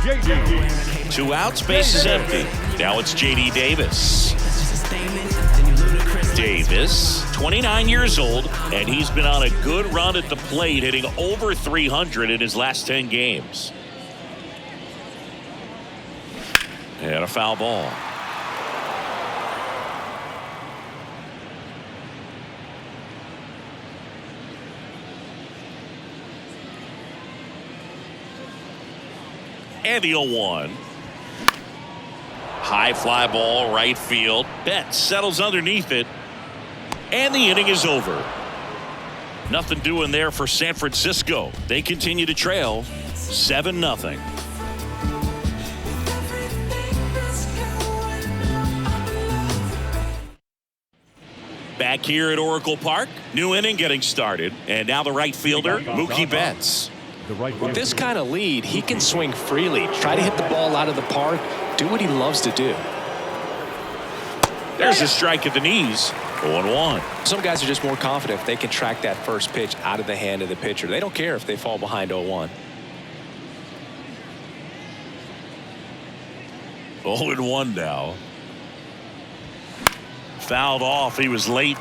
JD. 2 outs, base is empty. Now it's JD Davis. Davis, 29 years old, and he's been on a good run at the plate, hitting over 300 in his last 10 games. And a foul ball. And the 0-1. High fly ball, right field. Betts settles underneath it. And the inning is over. Nothing doing there for San Francisco. They continue to trail 7-0. Back here at Oracle Park, new inning getting started, and now the right fielder, Mookie Betts. With this kind of lead, he can swing freely, try to hit the ball out of the park, do what he loves to do. There's a strike at the knees. 0-1. Some guys are just more confident if they can track that first pitch out of the hand of the pitcher. They don't care if they fall behind 0-1. 0-1 now. Fouled off. He was late.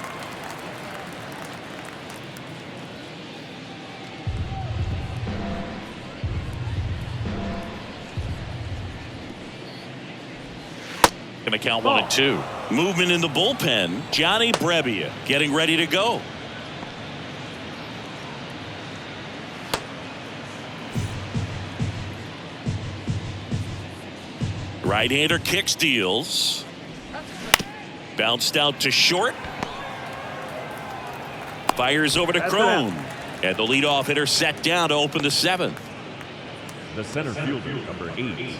Going to count 1-2. Movement in the bullpen. Johnny Brebbia getting ready to go. Right-hander kicks, deals. Bounced out to short. Fires over to Crone. And the leadoff hitter set down to open the 7th. The center fielder, number 8,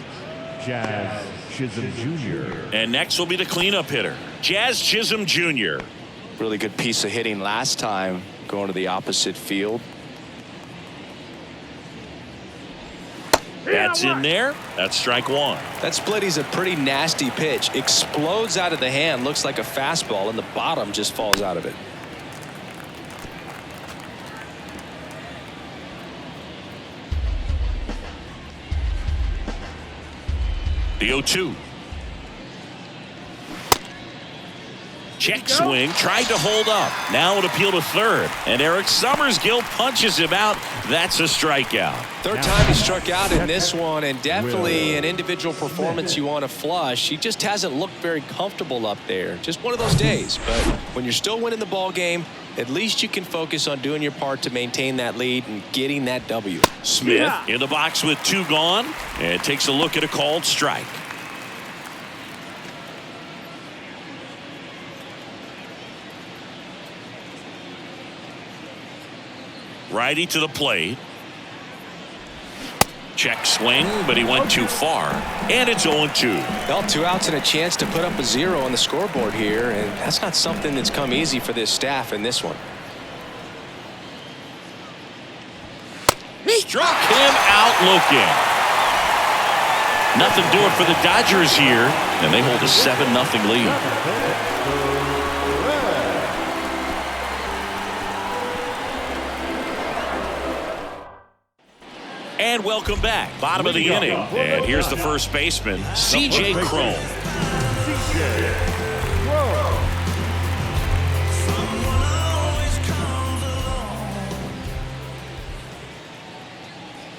Jazz Chisholm Jr. And next will be the cleanup hitter, Jazz Chisholm Jr. Really good piece of hitting last time, going to the opposite field. That's in there. That's strike 1. That splitty's a pretty nasty pitch. Explodes out of the hand, looks like a fastball, and the bottom just falls out of it. The 0-2. Check swing, tried to hold up. Now it appeal to third. And Eric Summersgill punches him out. That's a strikeout. Third time he struck out in this one, and definitely an individual performance you want to flush. He just hasn't looked very comfortable up there. Just one of those days. But when you're still winning the ball game, at least you can focus on doing your part to maintain that lead and getting that W. Smith in the box with 2 gone and takes a look at a called strike. Righty to the plate. Check swing, but he went too far. And it's 0-2. Well, 2 outs and a chance to put up a 0 on the scoreboard here, and that's not something that's come easy for this staff in this one. Struck him out looking. Nothing doing for the Dodgers here, and they hold a 7-0 lead. And welcome back. Bottom of the inning. And here's the first baseman, C.J. Crone.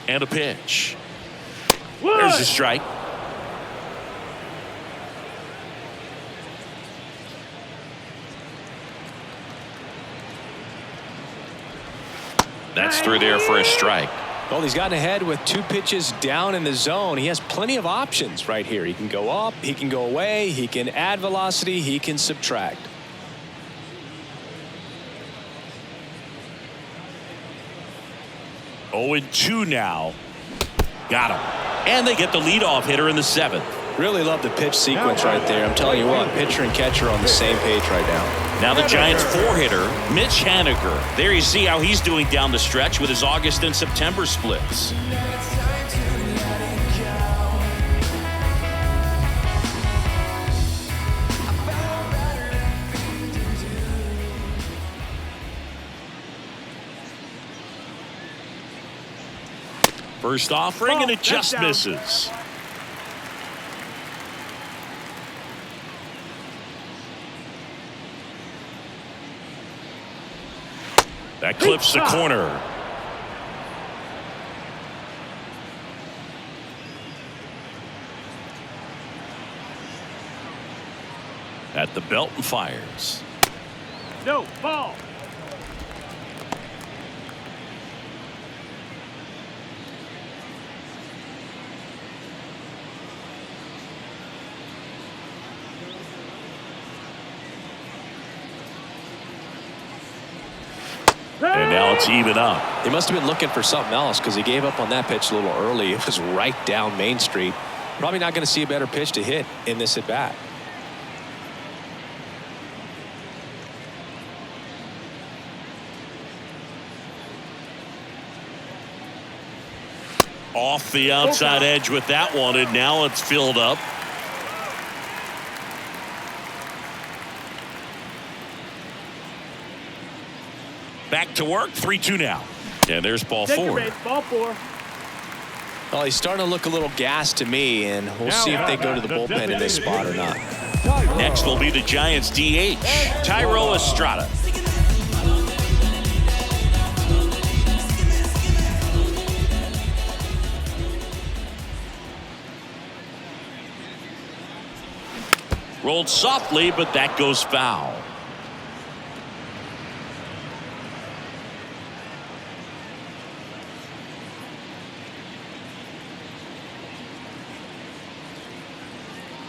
And a pitch. There's a strike. That's through there for a strike. Well, he's gotten ahead with 2 pitches down in the zone. He has plenty of options right here. He can go up, he can go away, he can add velocity, he can subtract. Oh, and 2 now. Got him. And they get the leadoff hitter in the 7th. Really love the pitch sequence right there. I'm telling you what, pitcher and catcher are on the same page right now. Now the Giants 4-hitter, Mitch Haniger. There you see how he's doing down the stretch with his August and September splits. First offering, and it just misses. That clips the corner. At the belt and fires. No, ball. And now it's even up. He must have been looking for something else because he gave up on that pitch a little early. It was right down Main Street. Probably not going to see a better pitch to hit in this at bat. Off the outside edge with that one, and now it's filled up. Back to work, 3-2 now. And there's ball four. Ball four. Well, he's starting to look a little gassed to me, and we'll see if they go to the bullpen in this spot or not. Next will be the Giants DH, Thairo Estrada. Rolled softly, but that goes foul.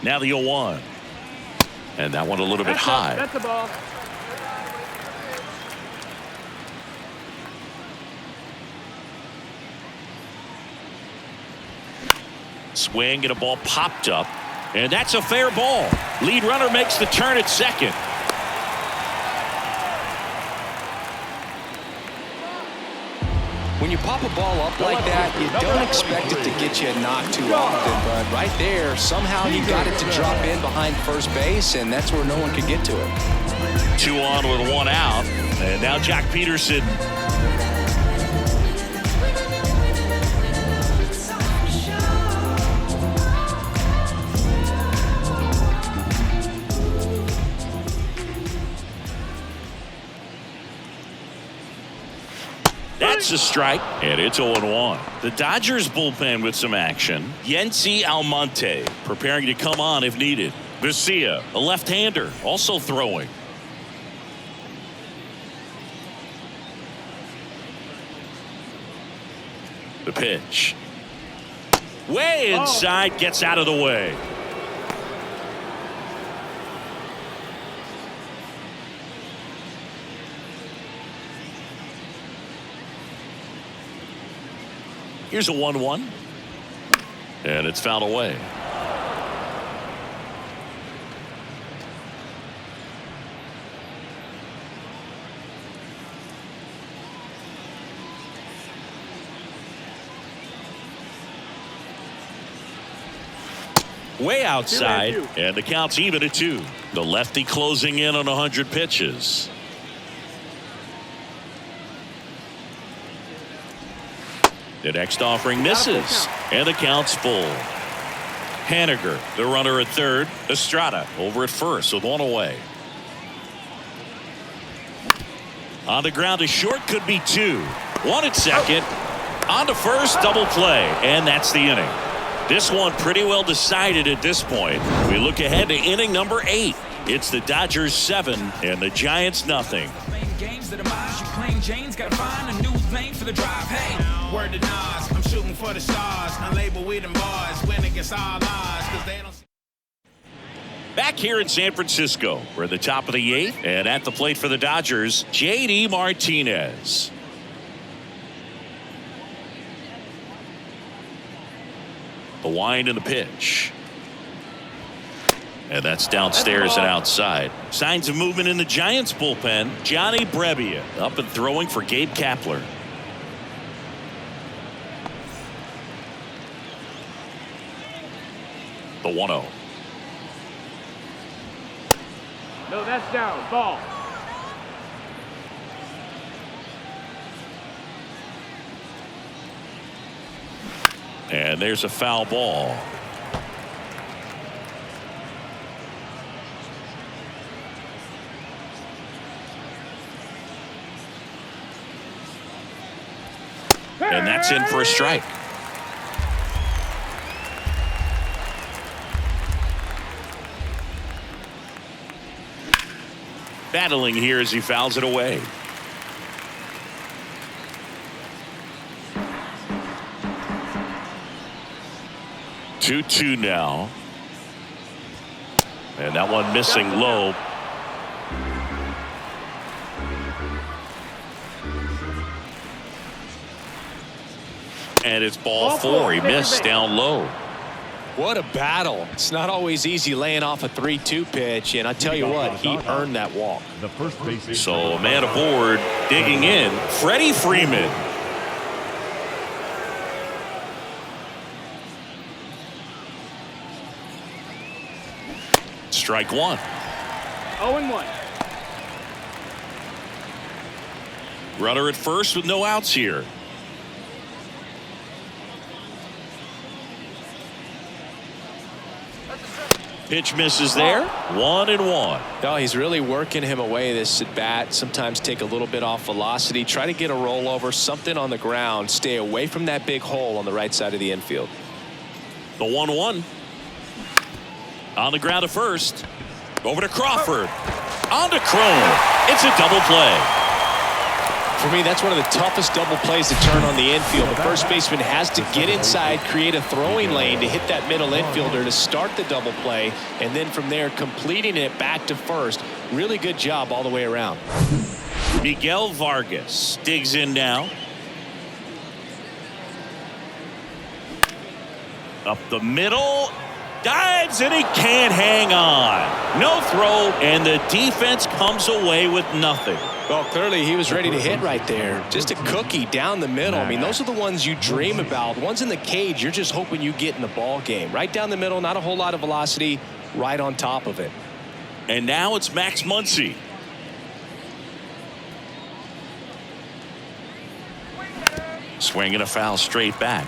Now the 0-1. And that one a little bit high. That's the ball. Swing and a ball popped up. And that's a fair ball. Lead runner makes the turn at second. When you pop a ball up like that, you don't expect it to get you a knock too often. But right there, somehow he got it to drop in behind first base, and that's where no one could get to it. 2 on with 1 out. And now Jock Peterson. That's a strike, and it's 0-1. The Dodgers bullpen with some action. Yency Almonte preparing to come on if needed. Garcia, a left-hander, also throwing. The pitch. Way inside, gets out of the way. Here's a 1-1. And it's fouled away. Way outside, and the count's even at 2. The lefty closing in on 100 pitches. The next offering misses, and the count's full. Haniger, the runner at third. Estrada over at first with 1 away. On the ground to short, could be 2. 1 at second. On to first, double play, and that's the inning. This one pretty well decided at this point. We look ahead to inning number 8. It's the Dodgers 7 and the Giants nothing. Games that are mine, you claim James gotta find a new lane for the drive. Hey, word to Nas, I'm shooting for the stars. Unlabeled with them bars, win against all odds, cause they don't. Back here in San Francisco, we're at the top of the 8th, and at the plate for the Dodgers, J.D. Martinez. The wind and the pitch. And that's downstairs and outside. Signs of movement in the Giants bullpen. Johnny Brebbia up and throwing for Gabe Kapler. The 1-0. No, that's down. Ball. And there's a foul ball. And that's in for a strike. Battling here as he fouls it away. Two now. And that one missing low. And it's ball four. He missed down low. What a battle. It's not always easy laying off a 3-2 pitch, and I tell you what, he earned that walk. The first base. So a man aboard, digging in, Freddie Freeman. Strike one. 0-1. Runner at first with no outs here. Pitch misses there. 1-1. No, he's really working him away this at bat. Sometimes take a little bit off velocity. Try to get a rollover, something on the ground. Stay away from that big hole on the right side of the infield. The 1-1. On the ground to first. Over to Crawford. On to Crone. It's a double play. For me, that's one of the toughest double plays to turn on the infield. The first baseman has to get inside, create a throwing lane to hit that middle infielder to start the double play, and then from there completing it back to first. Really good job all the way around. Miguel Vargas digs in now. Up the middle. Dives, and he can't hang on. No throw, and the defense comes away with nothing. Well, clearly he was ready to hit right there. Just a cookie down the middle. I mean, those are the ones you dream about. Ones in the cage, you're just hoping you get in the ball game. Right down the middle, not a whole lot of velocity, right on top of it. And now it's Max Muncy. Swinging a foul straight back.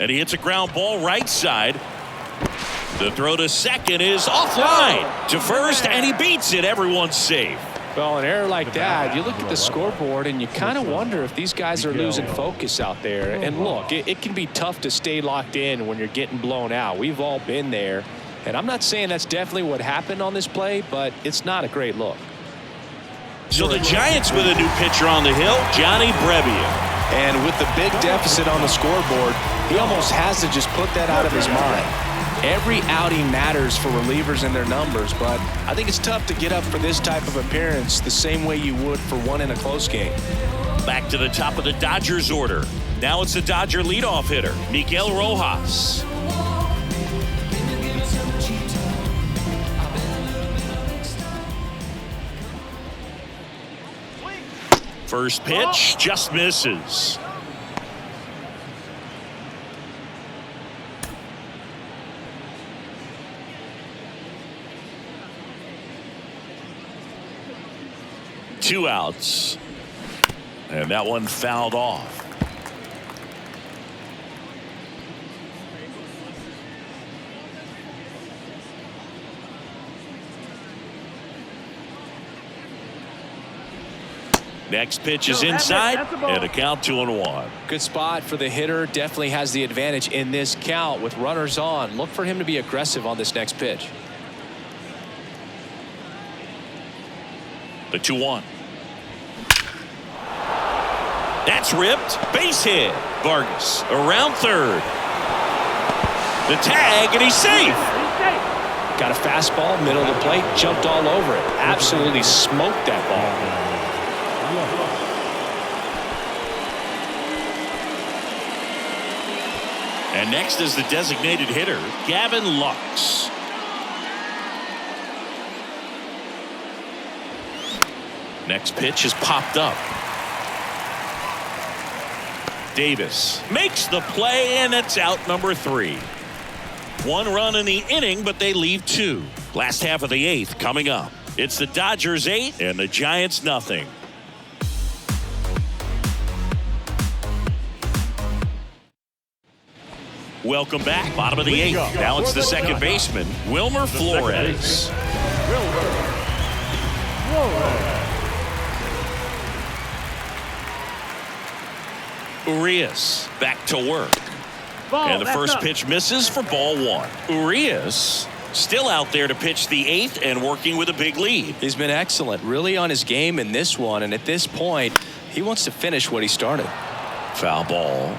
And he hits a ground ball right side. The throw to second is offline to first, and he beats it. Everyone's safe. Well, an error like that, you look at the scoreboard and you kind of wonder if these guys are losing focus out there. And look, it can be tough to stay locked in when you're getting blown out. We've all been there. And I'm not saying that's definitely what happened on this play, but it's not a great look. So the Giants with a new pitcher on the hill, Johnny Brebbia. And with the big deficit on the scoreboard, he almost has to just put that out of his mind. Every outing matters for relievers and their numbers, but I think it's tough to get up for this type of appearance the same way you would for one in a close game. Back to the top of the Dodgers order. Now it's the Dodger leadoff hitter, Miguel Rojas. First pitch just misses. Two outs. And that one fouled off. Next pitch is inside, and a count 2-1. Good spot for the hitter. Definitely has the advantage in this count with runners on. Look for him to be aggressive on this next pitch. The 2-1. That's ripped. Base hit. Vargas around third. The tag, and he's safe. Got a fastball, middle of the plate, jumped all over it. Absolutely smoked that ball. And next is the designated hitter, Gavin Lux. Next pitch is popped up. Davis makes the play, and it's out number 3. One run in the inning, but they leave 2. Last half of the 8th coming up. It's the Dodgers 8 and the Giants nothing. Welcome back. Bottom of the 8th. Now it's the second baseman, Wilmer Flores. Urias back to work. And the first pitch misses for ball 1. Urias still out there to pitch the 8th and working with a big lead. He's been excellent, really on his game in this one. And at this point, He wants to finish what he started. Foul ball.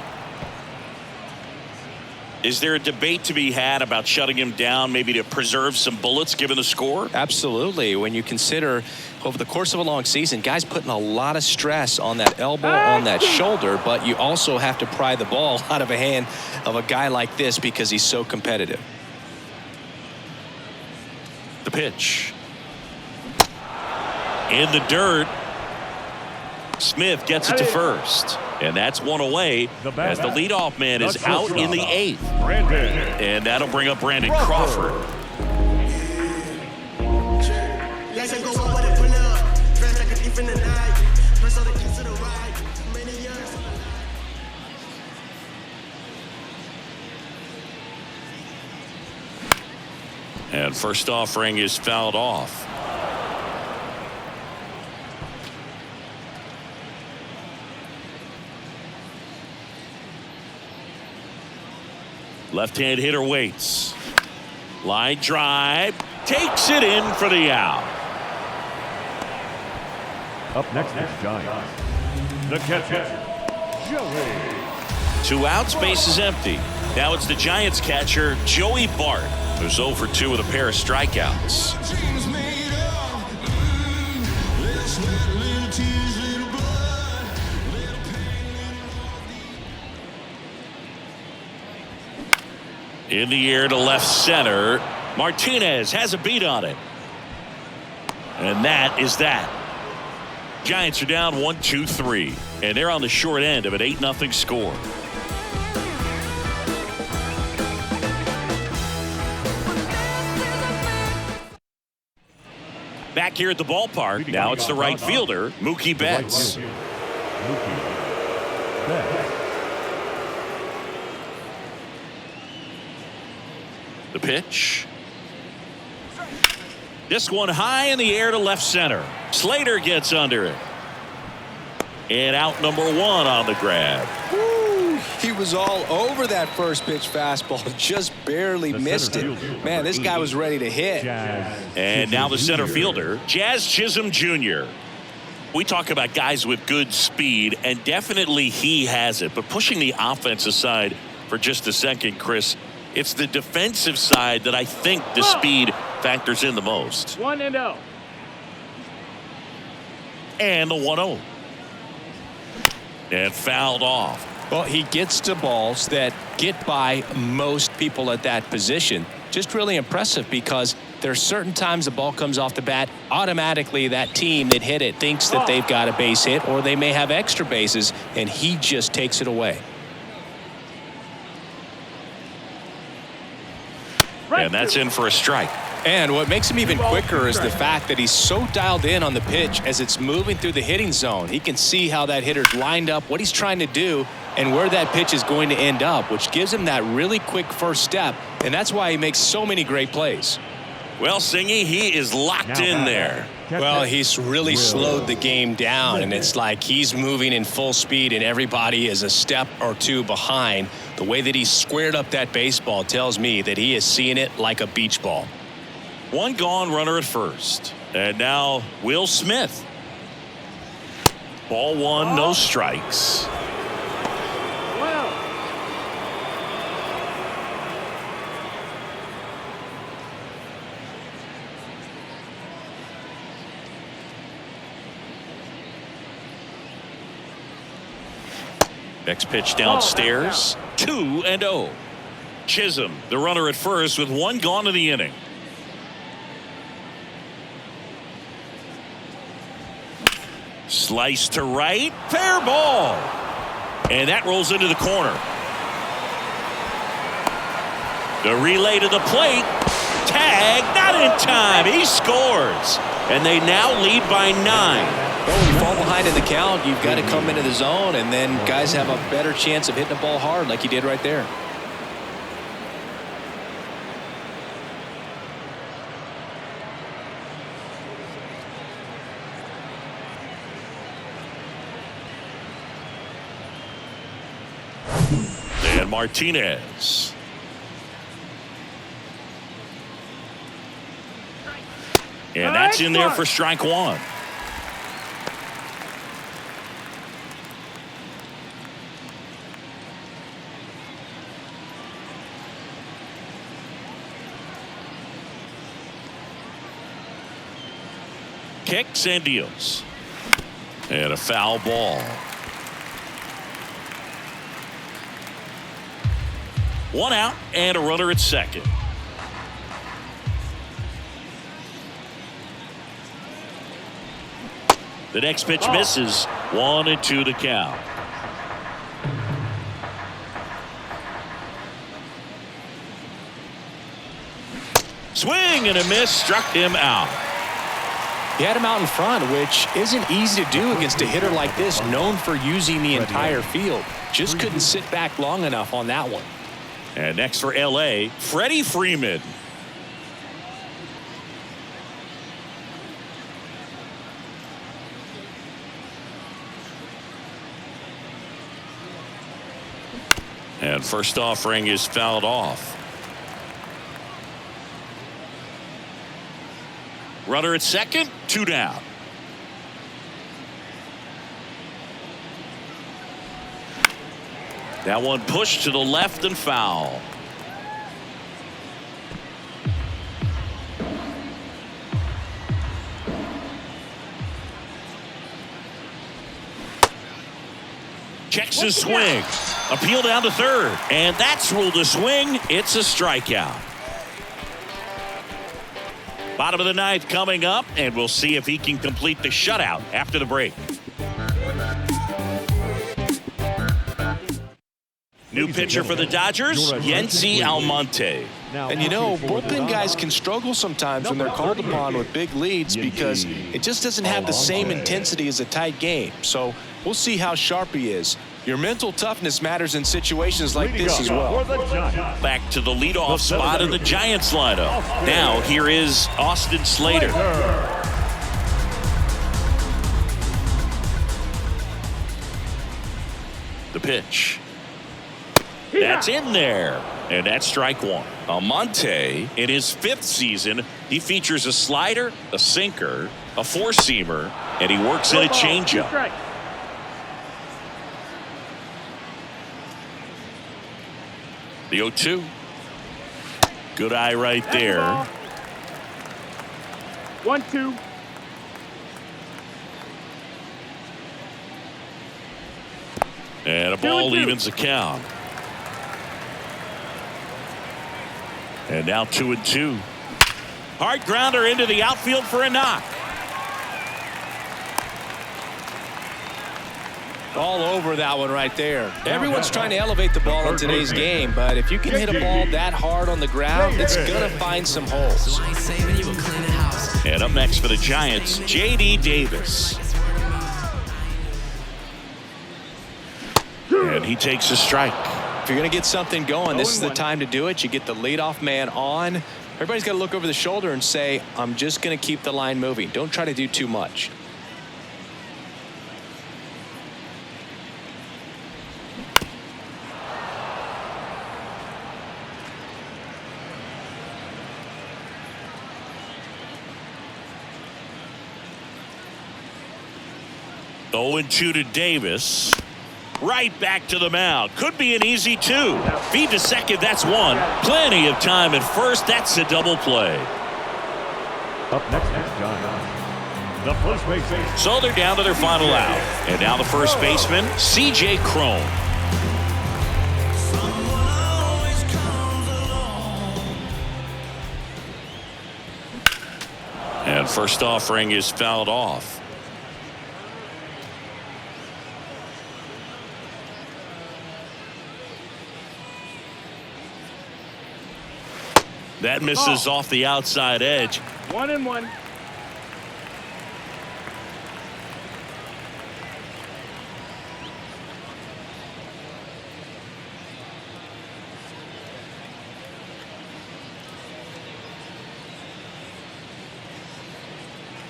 Is there a debate to be had about shutting him down, maybe to preserve some bullets given the score? Absolutely. When you consider over the course of a long season, guys putting a lot of stress on that elbow, on that shoulder, but you also have to pry the ball out of a hand of a guy like this because he's so competitive. The pitch. In the dirt. Smith gets it to first. And that's one away as the leadoff man is out in the 8th. And that'll bring up Brandon Crawford. And first offering is fouled off. Left-hand hitter waits. Line drive. Takes it in for the out. Up next is Giants. The catcher, Joey. 2 outs, base is empty. Now it's the Giants catcher, Joey Bart, who's 0 for 2 with a pair of strikeouts. In the air to left center. Martinez has a beat on it. And that is that. Giants are down 1-2-3. And they're on the short end of an 8-0 score. Back here at the ballpark, now it's the right fielder, Mookie Betts. The pitch. This one high in the air to left center. Slater gets under it. And out number 1 on the grab. Woo, he was all over that first pitch fastball. Just barely missed it. Man, this guy was ready to hit. And now the center fielder, Jazz Chisholm Jr. We talk about guys with good speed, and definitely he has it. But pushing the offense aside for just a second, Chris, it's the defensive side that I think the speed factors in the most. 1-0. And the 1-0. And fouled off. Well, he gets to balls that get by most people at that position. Just really impressive because there are certain times the ball comes off the bat, automatically that team that hit it thinks that they've got a base hit or they may have extra bases, and he just takes it away. And that's in for a strike. And what makes him even quicker is the fact that he's so dialed in on the pitch as it's moving through the hitting zone. He can see how that hitter's lined up, what he's trying to do, and where that pitch is going to end up, which gives him that really quick first step, and that's why he makes so many great plays. Well, Singy, he is locked in there. Well, he's really slowed the game down, and it's like he's moving in full speed, and everybody is a step or two behind. The way that he squared up that baseball tells me that he is seeing it like a beach ball. 1 gone, runner at first. And now Will Smith. Ball 1, no strikes. Next pitch downstairs. 2-0. Chisholm, the runner at first, with 1 gone in the inning. Slice to right. Fair ball. And that rolls into the corner. The relay to the plate. Tag. Not in time. He scores. And they now lead by 9. Well, when you fall behind in the count, you've got to come into the zone, and then guys have a better chance of hitting the ball hard like you did right there. And Martinez. And that's in there for strike 1. kicks and deals. And a foul ball. 1 out and a runner at second. The next pitch misses. 1-2 the count. Swing and a miss, struck him out. He had him out in front, which isn't easy to do against a hitter like this, known for using the entire field. Just couldn't sit back long enough on that one. And next for LA, Freddie Freeman. And first offering is fouled off. Runner at second, 2 down. That one pushed to the left and foul. Checks his swing. Appeal down to third. And that's ruled a swing. It's a strikeout. Bottom of the ninth coming up, and we'll see if he can complete the shutout after the break. New pitcher for the Dodgers, Yency Almonte. And you know, bullpen guys can struggle sometimes when they're called upon with big leads because it just doesn't have the same intensity as a tight game. So we'll see how sharp he is. Your mental toughness matters in situations like this as well. Back to the leadoff spot of the Giants lineup. Now here is Austin Slater. The pitch. That's in there. And that's strike one. Almonte, in his 5th season, he features a slider, a sinker, a four-seamer, and he works in a changeup. The 0-2. Good eye right there. 1-2. And a ball evens the count. And now 2-2. Hard grounder into the outfield for a knock. All over that one right there. Everyone's trying to elevate the ball in today's game, but if you can hit a ball that hard on the ground, it's going to find some holes. And up next for the Giants, J.D. Davis. And he takes a strike. If you're going to get something going, this is the time to do it. You get the leadoff man on. Everybody's got to look over the shoulder and say, I'm just going to keep the line moving. Don't try to do too much. Oh, 2 to Davis. Right back to the mound. Could be an easy 2. Feed to second, that's 1. Plenty of time at first. That's a double play. Up next is Giants. The first baseman. So they're down to their final out. And now the first baseman, C.J. Cron. And first offering is fouled off. That misses off the outside edge. 1-1.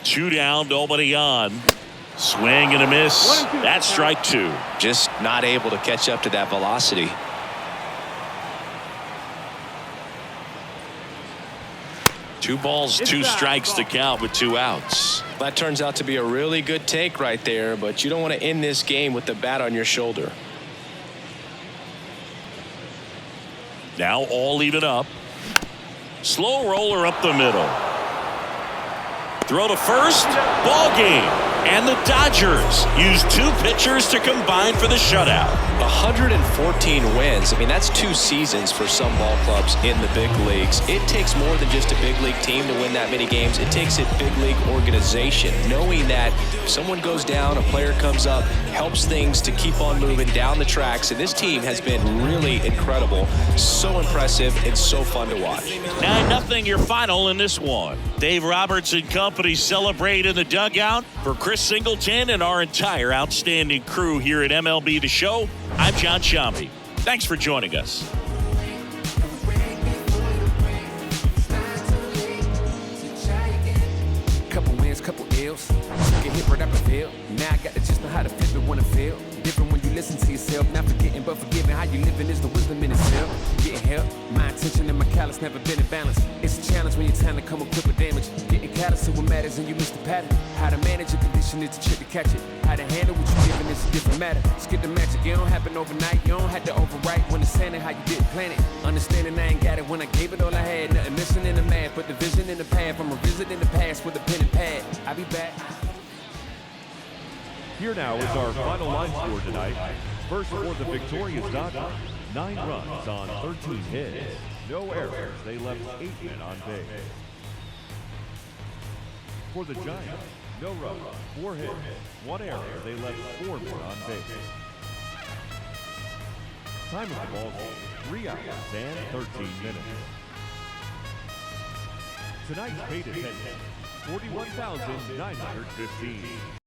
Two down, nobody on. Swing and a miss. That's strike 2. Just not able to catch up to that velocity. 2 balls, 2 strikes to count with 2 outs. That turns out to be a really good take right there, but you don't want to end this game with the bat on your shoulder. Now all even up. Slow roller up the middle. throw to first, ball game. And the Dodgers use 2 pitchers to combine for the shutout. 114 wins. I mean, that's 2 seasons for some ball clubs in the big leagues. It takes more than just a big league team to win that many games. It takes a big league organization, knowing that if someone goes down, a player comes up, helps things to keep on moving down the tracks. And this team has been really incredible, so impressive, and so fun to watch. 9-0 your final in this one. Dave Roberts and company celebrate in the dugout. For Chris Singleton and our entire outstanding crew here at MLB The Show, I'm John Shambi. Thanks for joining us. Couple wins, couple ills. Get hit right up the field. Now I got to just know how to flip it when I feel. Different when you listen to yourself. Not forgetting but forgiving. How you living is the wisdom in itself. Getting help. My attention and my callous never been in balance. It's a challenge when your time to come equipped with damage. Getting callous to what matters and you miss the pattern. How to manage a condition is a trick to catch it. How to handle what you're giving is a different matter. Skip the magic. It don't happen overnight. You don't have to overwrite when it's saying how you didn't plan it. Understanding I ain't got it when I gave it all I had. Nothing missing in the math, but the vision in the path. I'm revisiting the past with a pen and pad. I'll be back. Here now is our final line score tonight. First for the victorious Dodgers, 9 runs on 13 hits. No errors. They left 8 men on base. For the Giants, no runs, 4 hits, 1 error. They left 4 men on base. Time of the ball game, 3 hours and 13 minutes. Tonight's paid attendance, 41,915.